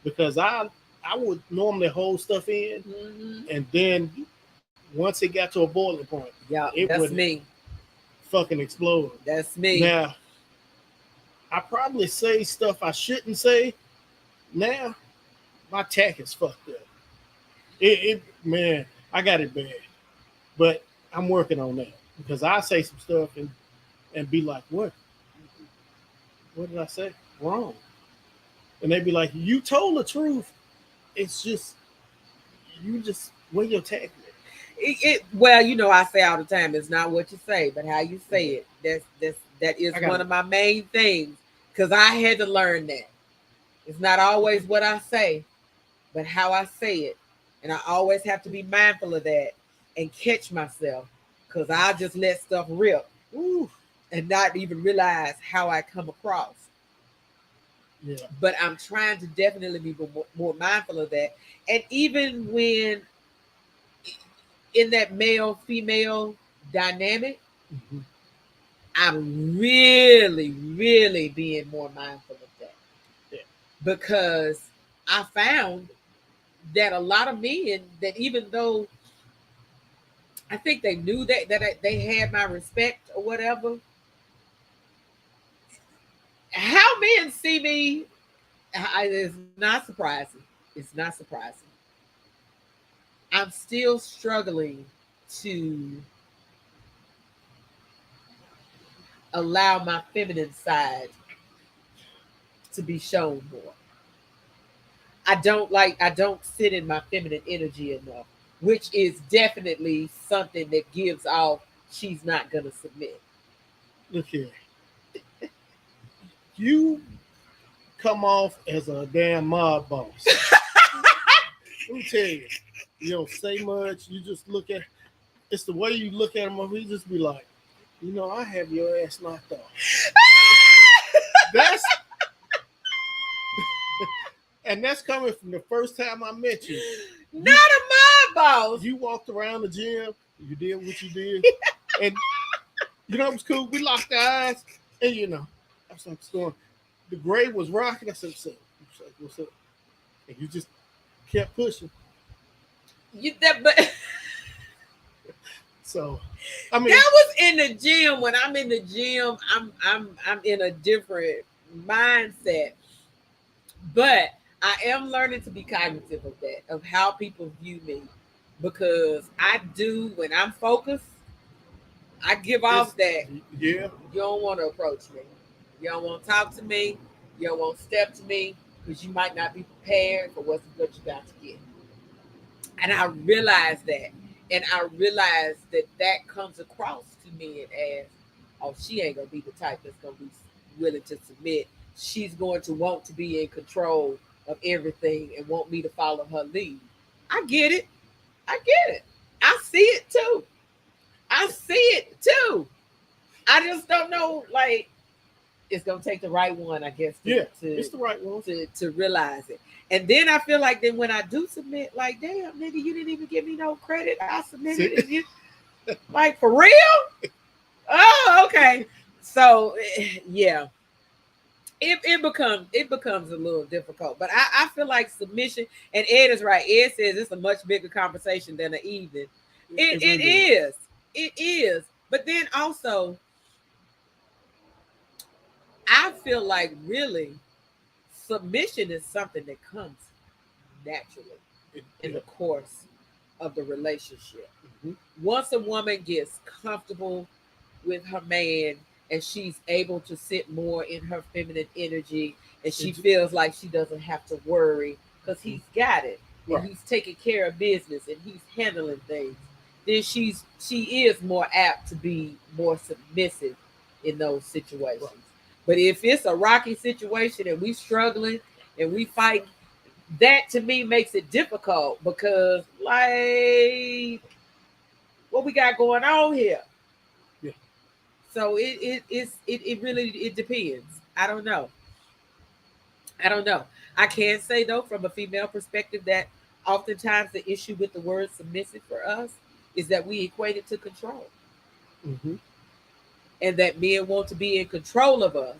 because I would normally hold stuff in, Mhm. and then once it got to a boiling point, Yeah, it that's would me. fucking explode. That's me. Now, I probably say stuff I shouldn't say. Now, my tack is fucked up. Man, I got it bad, but I'm working on that because I say some stuff and be like, what? What did I say? Wrong. And they'd be like, you told the truth. It's just you just where your tack is. Well, I say all the time, it's not what you say, but how you say it. That is I got one it. of my main things because I had to learn that. It's not always what I say, but how I say it. And I always have to be mindful of that and catch myself because I just let stuff rip. Ooh, and not even realize how I come across. Yeah. But I'm trying to definitely be more mindful of that. And even when in that male female dynamic, Mm-hmm. I'm really, really being more mindful of that Yeah. because I found that a lot of men that even though I think they knew they had my respect or whatever, how men see me is not surprising. It's not surprising. I'm still struggling to allow my feminine side to be shown more. I don't sit in my feminine energy enough, which is definitely something that gives off she's not gonna submit. Look here. You come off as a damn mob boss. Let me tell you. You don't say much. You just look at it's the way you look at him. He just be like, I have your ass knocked off. That's and that's coming from the first time I met you. Not a my boss. You walked around the gym. You did what you did, and it was cool. We locked eyes, and I was like, "What's going?" The grade was rocking. I said, "What's up?" He was like, "What's up?" And you just kept pushing. But So, I mean, that was in the gym. When I'm in the gym, I'm in a different mindset. But I am learning to be cognitive of that, of how people view me. Because I do when I'm focused, I give off that yeah, you don't want to approach me. You don't want to talk to me. You don't want to step to me because you might not be prepared for what you're about to get. And I realize that. And I realize that comes across to me as, oh, she ain't going to be the type that's going to be willing to submit. She's going to want to be in control of everything and want me to follow her lead. I get it. I get it. I see it too. I see it too. I just don't know, like, it's gonna take the right one, I guess, it's the right one to realize it. And then I feel like then when I do submit, like, damn, nigga, you didn't even give me no credit. I submitted it. You, like, for real? Oh, okay. So yeah. It becomes a little difficult. But I feel like submission, and Ed is right. Ed says it's a much bigger conversation than an evening. It really is. It is. But then also, I feel like really submission is something that comes naturally in Yeah. the course of the relationship. Mhm. Once a woman gets comfortable with her man and she's able to sit more in her feminine energy and she It's- feels like she doesn't have to worry because mhm. he's got it and Right. he's taking care of business and he's handling things, then she is more apt to be more submissive in those situations. Right. But if it's a rocky situation and we struggling and we fight, that to me makes it difficult because like what we got going on here. Yeah. So it really it depends. I don't know. I don't know. I can say though, from a female perspective, that oftentimes the issue with the word submissive for us is that we equate it to control, Hmm. and that men want to be in control of us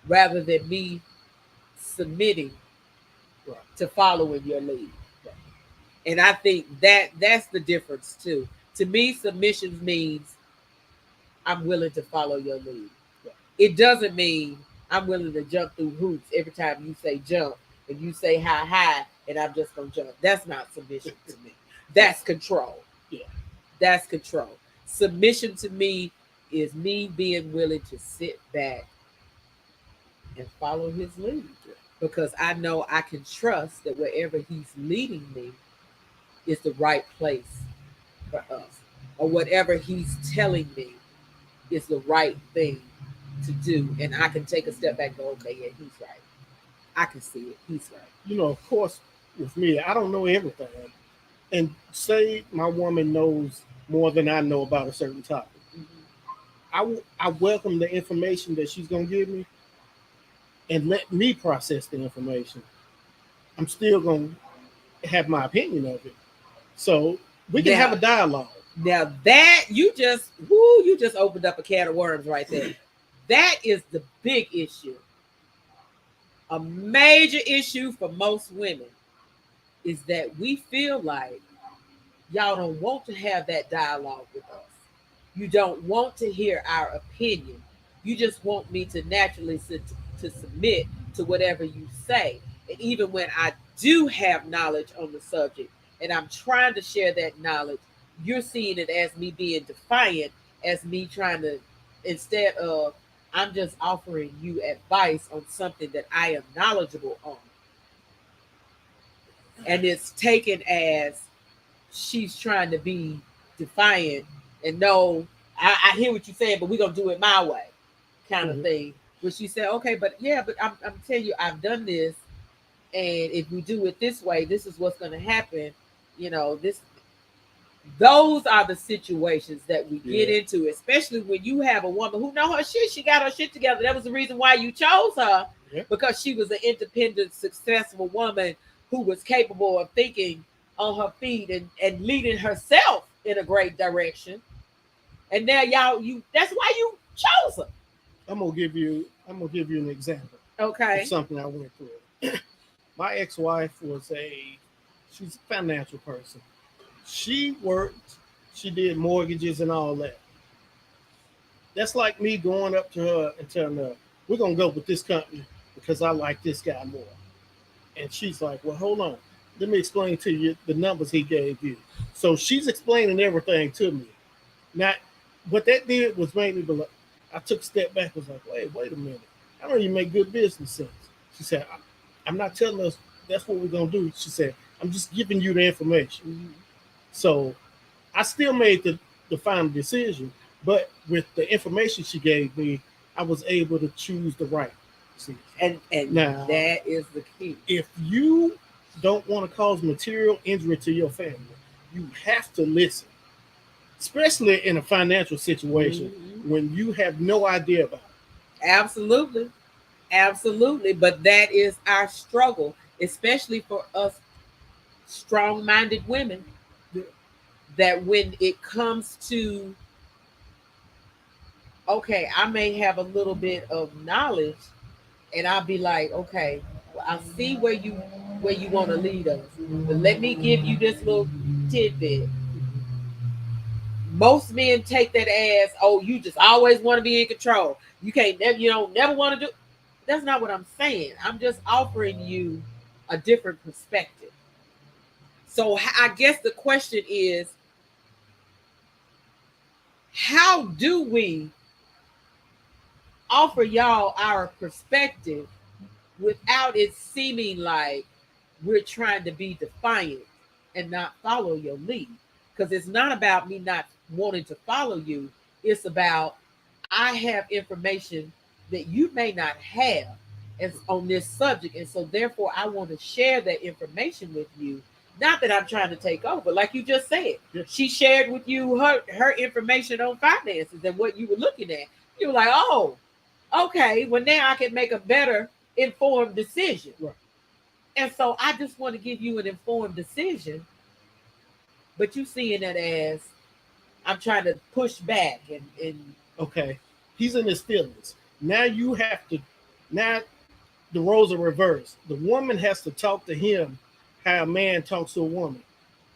rather than me submitting Right. to following your lead. Right. And I think that that's the difference too. To me, submission means I'm willing to follow your lead. Right. It doesn't mean I'm willing to jump through hoops every time you say jump and you say hi and I'm just gonna jump. That's not submission to me. Right. That's control. Yeah. That's control. Submission to me is me being willing to sit back and follow his lead Yeah. because I know I can trust that wherever he's leading me is the right place for us, or whatever he's telling me is the right thing to do, and I can take a step back and go, okay, yeah, he's right. I can see it. He's right. Of course, with me, I don't know everything. And say my woman knows more than I know about a certain topic. Mm-hmm. I welcome the information that she's going to give me and let me process the information. I'm still going to have my opinion of it. So we can have Now, a dialogue. now that you just opened up a can of worms right there. That is the big issue. A major issue for most women is that we feel like y'all don't want to have that dialogue with us. You don't want to hear our opinion. You just want me to naturally to submit to whatever you say. And even when I do have knowledge on the subject and I'm trying to share that knowledge, you're seeing it as me being defiant, as me trying to, instead of, I'm just offering you advice on something that I am knowledgeable on. And it's taken as she's trying to be defiant and no, I hear what you're saying, but we're gonna do it my way, kind of Mhm. thing. Where she said, okay, but yeah, but I'm telling you, I've done this, and if we do it this way, this is what's gonna happen. This those are the situations that we get Yeah. into, especially when you have a woman who know her shit. She got her shit together. That was the reason why you chose her, Yeah. because she was an independent, successful woman who was capable of thinking on her feet and leading herself in a great direction. And now y'all, that's why you chose her. I'm gonna give you an example of Okay. something I went through. My ex-wife she's a financial person. She worked, she did mortgages and all that. That's like me going up to her and telling her, we're gonna go with this company because I like this guy more. And she's like, well, hold on. Let me explain to you the numbers he gave you. So she's explaining everything to me. Now, what that did was made me believe. I took a step back. Was like, wait a minute. I don't even make good business sense. She said, I'm not telling us that's what we're gonna do. She said, I'm just giving you the information. Mm-hmm. So I still made the final decision, but with the information she gave me, I was able to choose the right decision. And Now, that is the key. if you don't want to cause material injury to your family, you have to listen, especially in a financial situation Mm-hmm. when you have no idea about Absolutely. Absolutely. But that is our struggle, especially for us strong minded women, it. that when it comes to, okay, I may have a little bit of knowledge and I'll be like, okay, well, I see where you want to lead us. But let me give you this little tidbit. Most men take that as, oh, you just always want to be in control. You can't never, you don't never want to do. That's not what I'm saying. I'm just offering you a different perspective. So I guess the question is, how do we offer y'all our perspective without it seeming like we're trying to be defiant and not follow your lead? Because it's not about me not wanting to follow you. It's about, I have information that you may not have as on this subject. And so therefore I want to share that information with you. Not that I'm trying to take over, like you just said. Yeah. She shared with you her information on finances and what you were looking at. You were like, oh, okay, well now I can make a better informed decision. Right. And so I just want to give you an informed decision, but you seeing it as I'm trying to push back and Okay. He's in his feelings. Now you have to, now the roles are reversed. The woman has to talk to him how a man talks to a woman.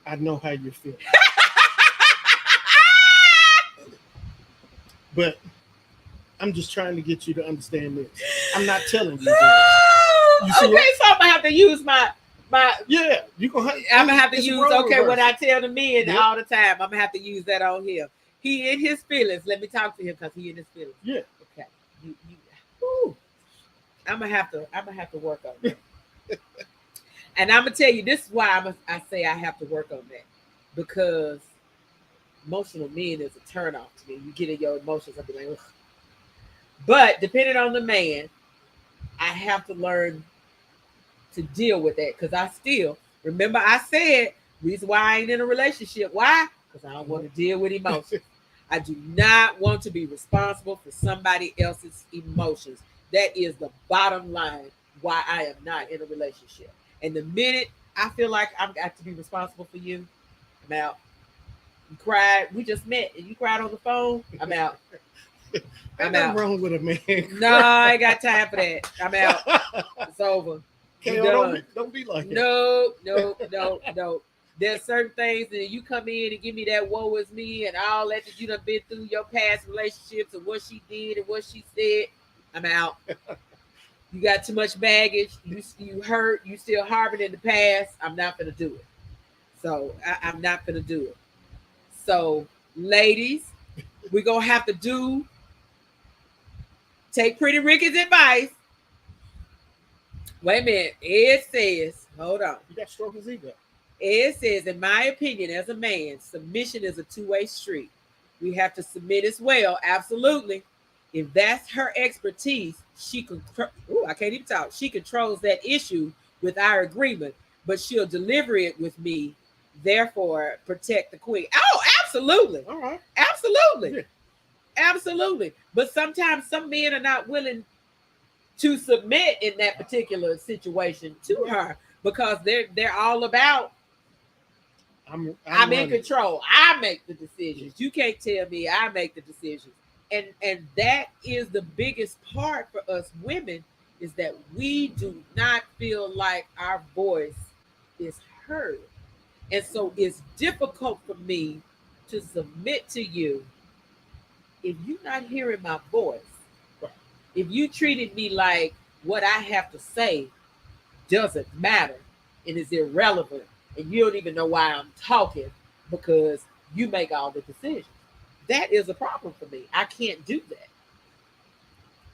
I know how you feel. But I'm just trying to get you to understand this. I'm not telling you this. You see okay, so I'm gonna have to use my yeah, you gonna have, I'm gonna have to use okay what I tell the men Yep. all the time. I'm gonna have to use that on him. He in his feelings. Let me talk to him because he in his feelings. Yeah. Okay. Woo. I'm gonna have to work on that. And I'm gonna tell you, this is why I say I have to work on that, because emotional men is a turn off to me. You get in your emotions, I'll be like, ugh. But depending on the man, I have to learn to deal with that, because I still remember I said reason why I ain't in a relationship. Why? Because I don't want to deal with emotions. I do not want to be responsible for somebody else's emotions. That is the bottom line why I am not in a relationship. And the minute I feel like I've got to be responsible for you, I'm out. You cried. We just met and you cried on the phone. I'm out. I'm out. Wrong with a man. No, I ain't got time for that. I'm out. It's over. Okay, don't be like that. No. There's certain things that you come in and give me that woe is me and all that you done been through your past relationships and what she did and what she said. I'm out. You got too much baggage. You hurt. You still harboring in the past. I'm not gonna do it. So I'm not gonna do it. So, ladies, we're gonna have to take Pretty Ricky's advice. Wait a minute. Ed says, hold on. You got to stroke his ego. Ed says, in my opinion, as a man, submission is a two-way street. We have to submit as well. Absolutely. If that's her expertise, she I can't even talk. She controls that issue with our agreement, but she'll deliver it with me. Therefore, protect the queen. Oh, absolutely. All right. Absolutely. Yeah. Absolutely. But sometimes some men are not willing to submit in that particular situation to her because they're all about I'm in control. I make the decisions. You can't tell me I make the decisions. And that is the biggest part for us women, is that we do not feel like our voice is heard. And so it's difficult for me to submit to you if you're not hearing my voice. If you treated me like what I have to say doesn't matter and is irrelevant, and you don't even know why I'm talking because you make all the decisions, that is a problem for me. I can't do that.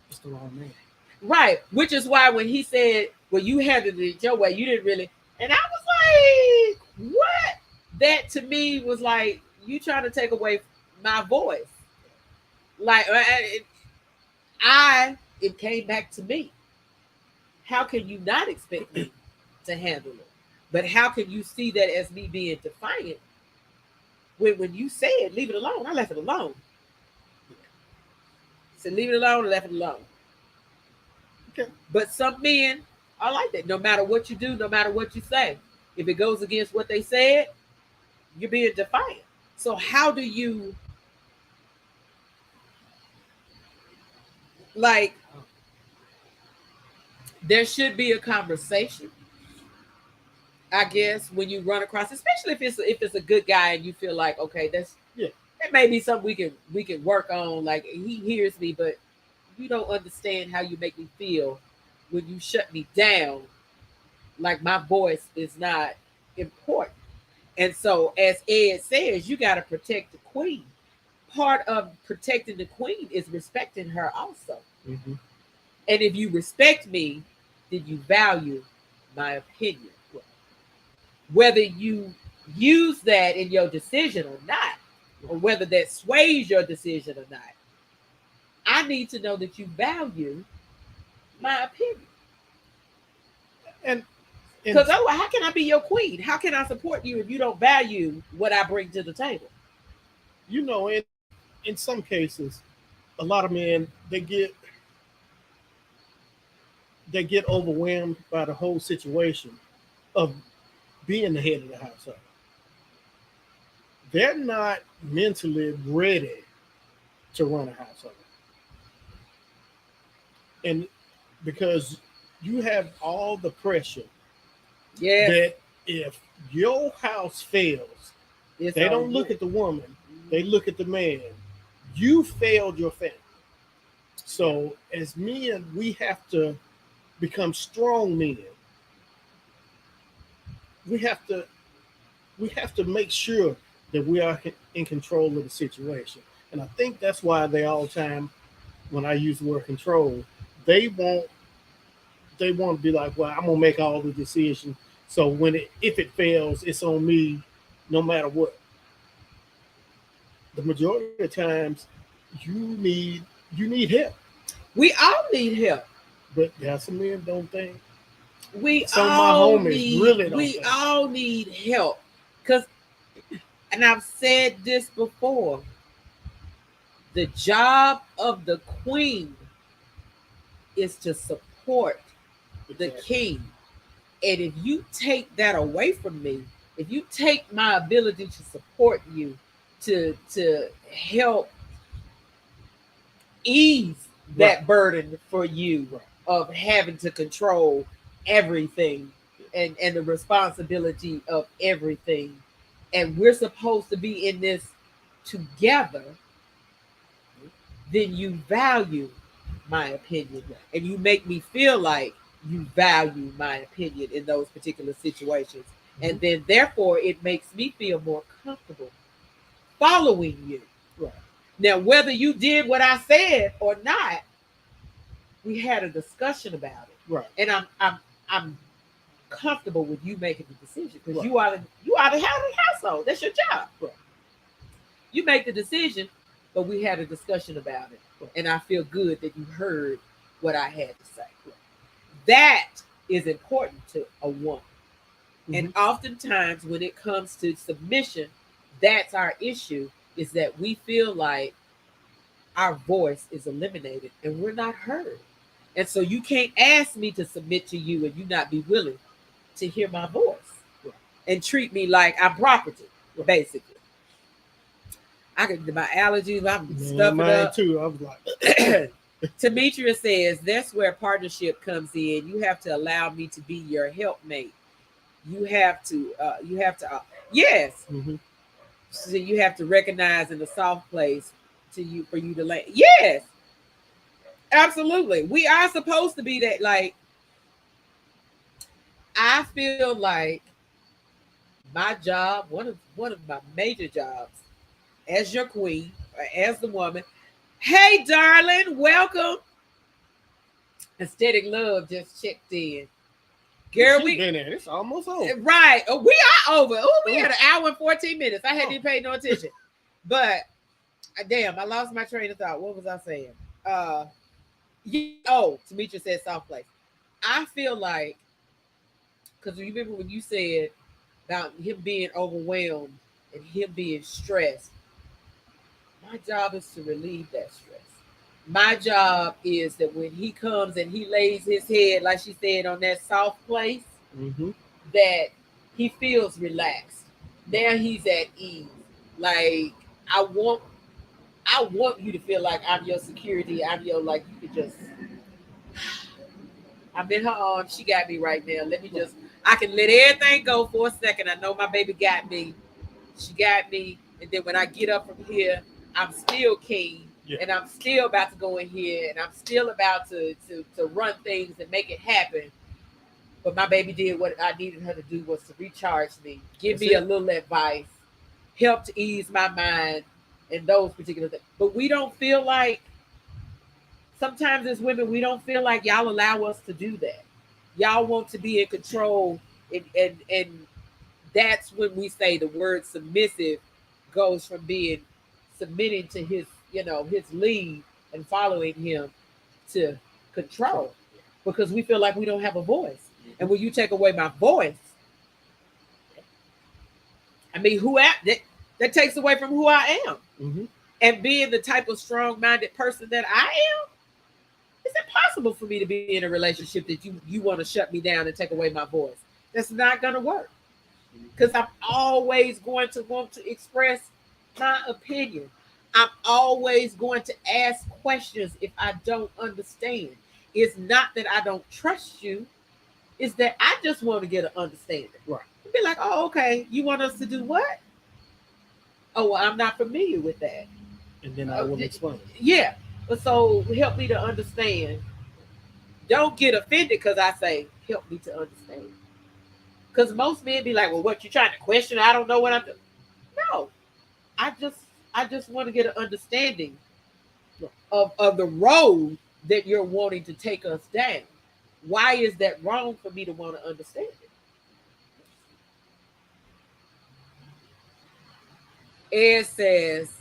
It's the wrong man. Right. Which is why when he said, well, you handled it your way, you didn't really. And I was like, what? That to me was like, you trying to take away my voice. Like, it came back to me. How can you not expect me to handle it? But how can you see that as me being defiant? When you said leave it alone, I left it alone. So leave it alone, I left it alone. Okay. But some men are like that. No matter what you do, no matter what you say, if it goes against what they said, you're being defiant. So how do you, like, there should be a conversation, I guess, when you run across, especially if it's a good guy and you feel like, okay, that's That may be something we can work on. Like he hears me, but you don't understand how you make me feel when you shut me down. Like my voice is not important. And so, as Ed says, you got to protect the queen. Part of protecting the queen is respecting her also. Mm-hmm. And if you respect me, then you value my opinion. Whether you use that in your decision or not, or whether that sways your decision or not, I need to know that you value my opinion. And Because and otherwise, how can I be your queen? How can I support you if you don't value what I bring to the table? you know, in some cases, a lot of men they get overwhelmed by the whole situation of being the head of the household. They're not mentally ready to run a household, and because you have all the pressure Yes, that if your house fails, it's they on don't you. look at the woman, they look at the man. You failed your family. So as men, we have to become strong men. We have to we have to make sure that we are in control of the situation. And I think that's why they all the time when I use the word control, they won't they want to be like, well, I'm gonna make all the decisions. So if it fails, it's on me, no matter what. The majority of times, you need you need help. We all need help. But yeah, some men don't think. We Some of my all homies need really don't we think. all need help. Cause and I've said this before, the job of the queen is to support the Exactly. king. And if you take that away from me, if you take my ability to support you, to help ease Right. that burden for you Right. of having to control everything and the responsibility of everything, and we're supposed to be in this together, then you value my opinion and you make me feel like you value my opinion in those particular situations. Mm-hmm. And then therefore it makes me feel more comfortable following you. Right. Now, whether you did what I said or not, we had a discussion about it. Right. And I'm comfortable with you making the decision because Right. you are the head of the household. That's your job. Right. You make the decision, but we had a discussion about it. Right. And I feel good that you heard what I had to say. That is important to a woman. Mm-hmm. And oftentimes when it comes to submission, that's our issue, is that we feel like our voice is eliminated and we're not heard. And so you can't ask me to submit to you and you not be willing to hear my voice Right. and treat me like I'm property, Right. basically. I could my allergies, I'm Man, stuffing mine up. too. I was like, Demetria says that's where partnership comes in. You have to allow me to be your helpmate. You have to yes. mm-hmm. So you have to recognize in the soft place to you for you to land. Yes, absolutely. We are supposed to be that. Like I feel like my job, one of my major jobs as your queen, as the woman. Hey, darling, welcome. Aesthetic Love just checked in. Girl, She we been there. It's almost over. right. Oh, we are over. Oh, we Oh, had an hour and 14 minutes. I hadn't oh. even paid no attention. But damn, I lost my train of thought. What was I saying? Demetria said soft place. I feel like because you remember when you said about him being overwhelmed and him being stressed, my job is to relieve that stress. My job is that when he comes and he lays his head, like she said, on that soft place, Mm-hmm. that he feels relaxed. Now he's at ease. Like I want I want you to feel like I'm your security. I'm your like you could just I'm in her arms. She got me right now. Let me Right. just I can let everything go for a second. I know my baby got me. She got me. And then when I get up from here, I'm still king. Yeah. And I'm still about to go in here and I'm still about to run things and make it happen. But my baby did what I needed her to do, was to recharge me, give That's me a it. little advice, help to ease my mind and those particular things. But we don't feel like, sometimes as women, we don't feel like y'all allow us to do that. Y'all want to be in control, and that's when we say the word submissive goes from being submitting to his, his lead and following him, to Control. control, because we feel like we don't have a voice. And Mhm. when you take away my voice, I mean, that takes away from who I am. Mm-hmm. And being the type of strong-minded person that I am, it's impossible for me to be in a relationship that you want to shut me down and take away my voice. That's not going to work, because I'm always going to want to express my opinion. I'm always going to ask questions if I don't understand. It's not that I don't trust you, it's that I just want to get an understanding. Right. Be like, oh, okay, you want us to do what? Oh, well, I'm not familiar with that. And then I will Uh, explain. yeah. So help me to understand. Don't get offended because I say, help me to understand. Because most men be like, well, what, you trying to question? I don't know what I'm doing. No, I just I just want to get an understanding of the road that you're wanting to take us down. Why is that wrong for me to want to understand it? Ed says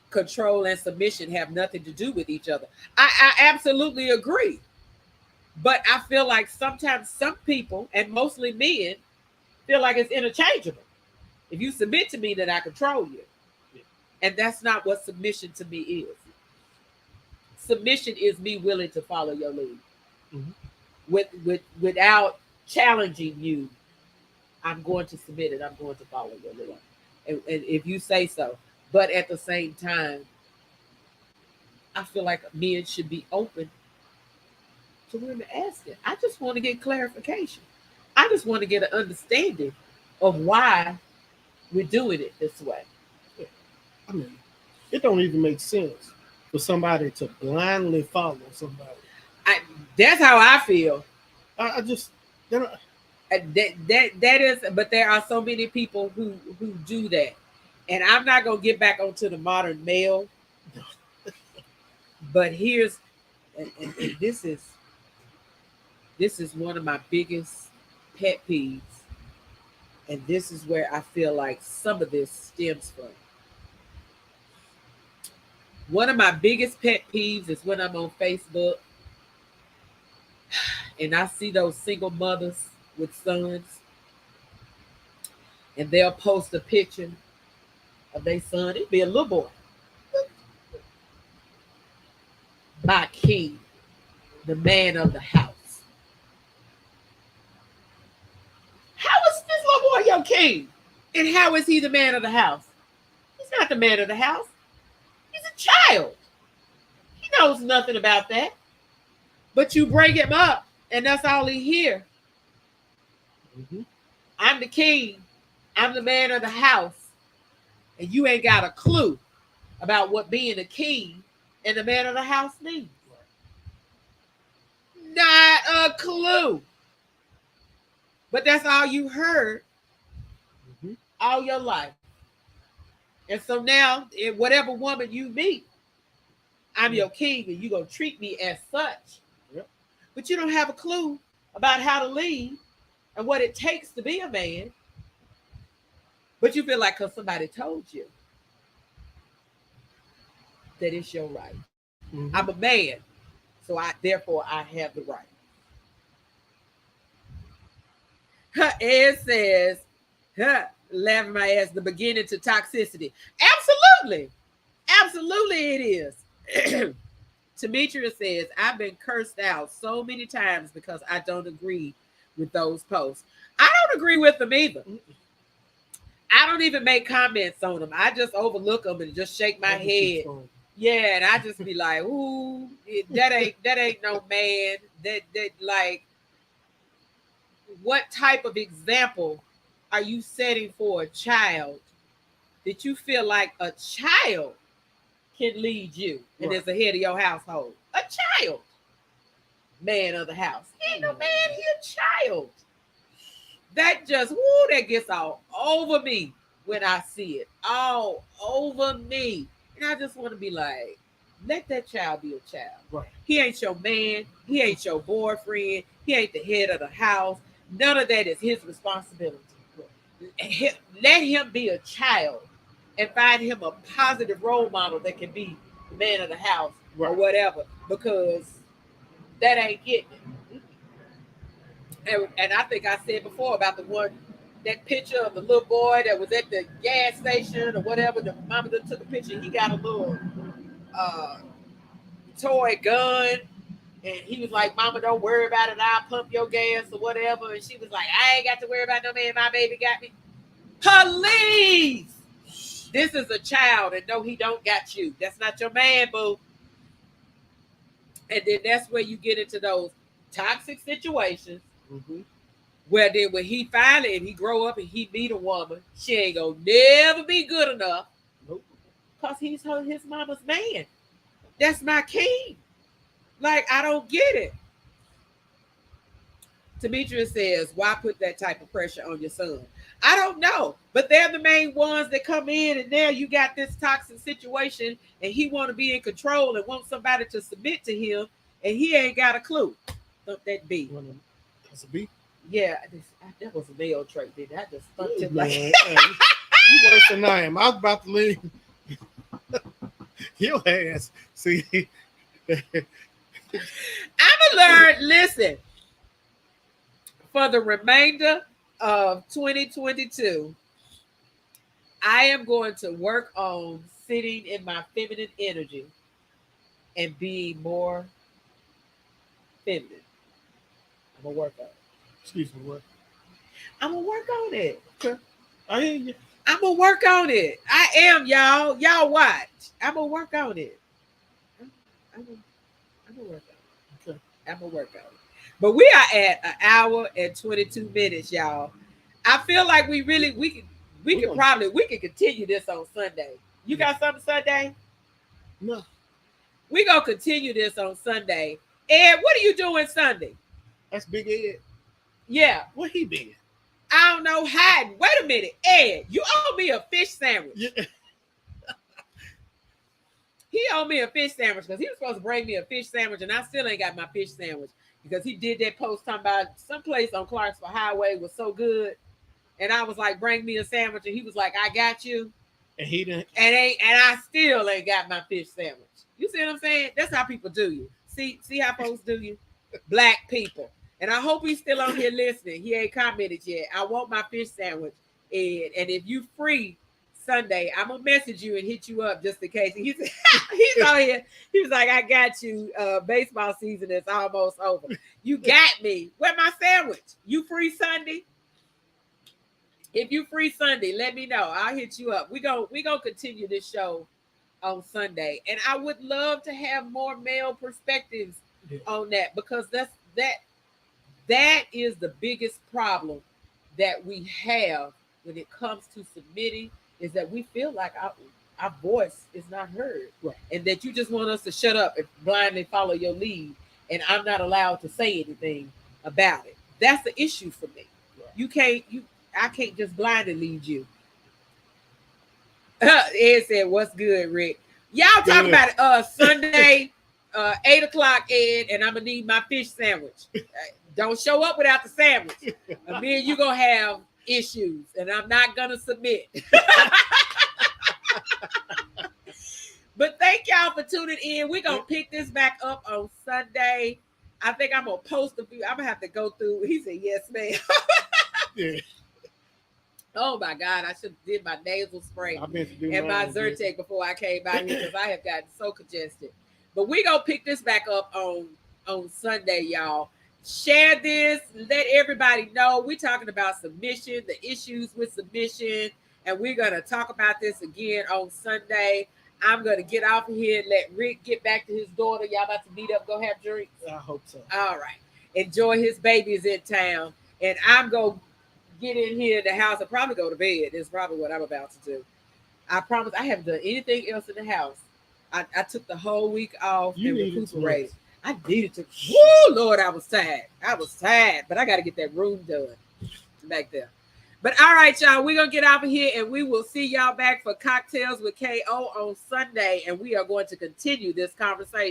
control and submission have nothing to do with each other. I absolutely agree. But I feel like sometimes some people, and mostly men, feel like it's interchangeable. If you submit to me, then I control you. Yeah. And that's not what submission to me is. Submission is me willing to follow your lead. Mm-hmm. Without challenging you, I'm going to submit it. I'm going to follow your lead. And if you say so. But at the same time, I feel like men should be open to women asking. I just want to get clarification. I just want to get an understanding of why we're doing it this way. Yeah. I mean, it don't even make sense for somebody to blindly follow somebody. I, that's how I feel. I just, you know, That is, but there are so many people who do that, and I'm not gonna get back onto the modern male. But here's, and this is one of my biggest pet peeves, and this is where I feel like some of this stems from. One of my biggest pet peeves is when I'm on Facebook and I see those single mothers with sons, and they'll post a picture of their son. It'd be a little boy. My king, the man of the house. How is this little boy your king? And how is he the man of the house? He's not the man of the house. He's a child. He knows nothing about that. But you bring him up, and that's all he hear. mm-hmm. I'm the king. I'm the man of the house. And you ain't got a clue about what being a king and the man of the house means. Not a clue. But that's all you heard Mm-hmm. all your life. And so now, whatever woman you meet, I'm Yeah. your king and you're going to treat me as such. Yep. But you don't have a clue about how to lead and what it takes to be a man. But you feel like because somebody told you that it's your right. Mm-hmm. I'm a man, so therefore I have the right. Ed says, laughing my ass, the beginning to toxicity. Absolutely. Absolutely it is. Demetria says, I've been cursed out so many times because I don't agree with those posts. I don't agree with them either. I don't even make comments on them. I just overlook them and just shake my head. Yeah, and I just be like, "Ooh, that ain't no man." That like, what type of example are you setting for a child that you feel like a child can lead you and is the head of your household. A child, man of the house. He ain't no man, he a child. That just, woo, that gets all over me when I see it. All over me. And I just want to be like, let that child be a child. Right. He ain't your man. He ain't your boyfriend. He ain't the head of the house. None of that is his responsibility. Let him be a child and find him a positive role model that can be the man of the house or whatever, because that ain't getting it. And I think I said before about that picture of the little boy that was at the gas station or whatever. The mama that took a picture, he got a little toy gun. And he was like, "Mama, don't worry about it. I'll pump your gas or whatever." And she was like, "I ain't got to worry about no man. My baby got me." Police! This is a child, and no, he don't got you. That's not your man, boo. And then that's where you get into those toxic situations. Mm-hmm. Where then when he finally, and he grow up and he meet a woman, she ain't gonna never be good enough. Nope. Because he's his mama's man. That's my king. Like, I don't get it. Demetrius says, why put that type of pressure on your son? I don't know. But they're the main ones that come in, and now you got this toxic situation, and he want to be in control and want somebody to submit to him, and he ain't got a clue. Thump that B. That's a B? Yeah, that was a male trait, didn't I? just thumped him like you worse than I am. I was about to leave your ass. See, I'm gonna learn. Listen, for the remainder of 2022, I am going to work on sitting in my feminine energy and being more feminine. I'm gonna work on it. Excuse me, what? I'm gonna work on it. Okay. I hear you. I'm gonna work on it. I am, y'all. Y'all watch. I'm gonna work on it. I'm gonna work on it. Okay. I'm gonna work on it. But we are at an hour and 22 minutes, y'all. I feel like we could continue this on Sunday. You got something Sunday? No. We gonna continue this on Sunday. Ed, what are you doing Sunday? That's Big Ed. Yeah. What he been? I don't know, hiding. Wait a minute, Ed, you owe me a fish sandwich. Yeah. He owed me a fish sandwich because he was supposed to bring me a fish sandwich, and I still ain't got my fish sandwich because he did that post talking about someplace on Clarksville Highway was so good, and I was like, "Bring me a sandwich," and he was like, "I got you," and he didn't, and I still ain't got my fish sandwich. You see what I'm saying? That's how people do you. See how folks do you, black people. And I hope he's still on here listening. He ain't commented yet. I want my fish sandwich, and if you free Sunday, I'm gonna message you and hit you up just in case. He's on here. He was like, "I got you. Baseball season is almost over. You got me. Where my sandwich? You free Sunday? If you free Sunday, let me know. I'll hit you up. We gonna continue this show on Sunday, and I would love to have more male perspectives on that because that is the biggest problem that we have when it comes to submitting, is that we feel like our voice is not heard. Right. And that you just want us to shut up and blindly follow your lead, and I'm not allowed to say anything about it. That's the issue for me. Right. I can't just blindly lead you. Ed said, "What's good, Rick?" Y'all talk about it Sunday, 8 o'clock, Ed, and I'm gonna need my fish sandwich. Don't show up without the sandwich. Me and you gonna have issues, and I'm not gonna submit. But thank y'all for tuning in. We're gonna pick this back up on Sunday. I think I'm gonna post a few. I'm gonna have to go through. He said, "Yes, ma'am." Yeah. Oh my God, I should have did my nasal spray and my Zyrtec before I came out here because I have gotten so congested. But we're gonna pick this back up on Sunday, y'all. Share this, let everybody know. We're talking about submission, the issues with submission, and we're gonna talk about this again on Sunday. I'm gonna get off of here and let Rick get back to his daughter. Y'all about to meet up, go have drinks? I hope so. All right. Enjoy his babies in town. And I'm gonna get in here in the house and probably go to bed. That's probably what I'm about to do. I promise I haven't done anything else in the house. I took the whole week off You and needed some recuperated. rest. I needed to. Woo, Lord, I was tired. I was tired, but I got to get that room done back there. But all right, y'all, we're going to get out of here and we will see y'all back for Cocktails with KO on Sunday. And we are going to continue this conversation.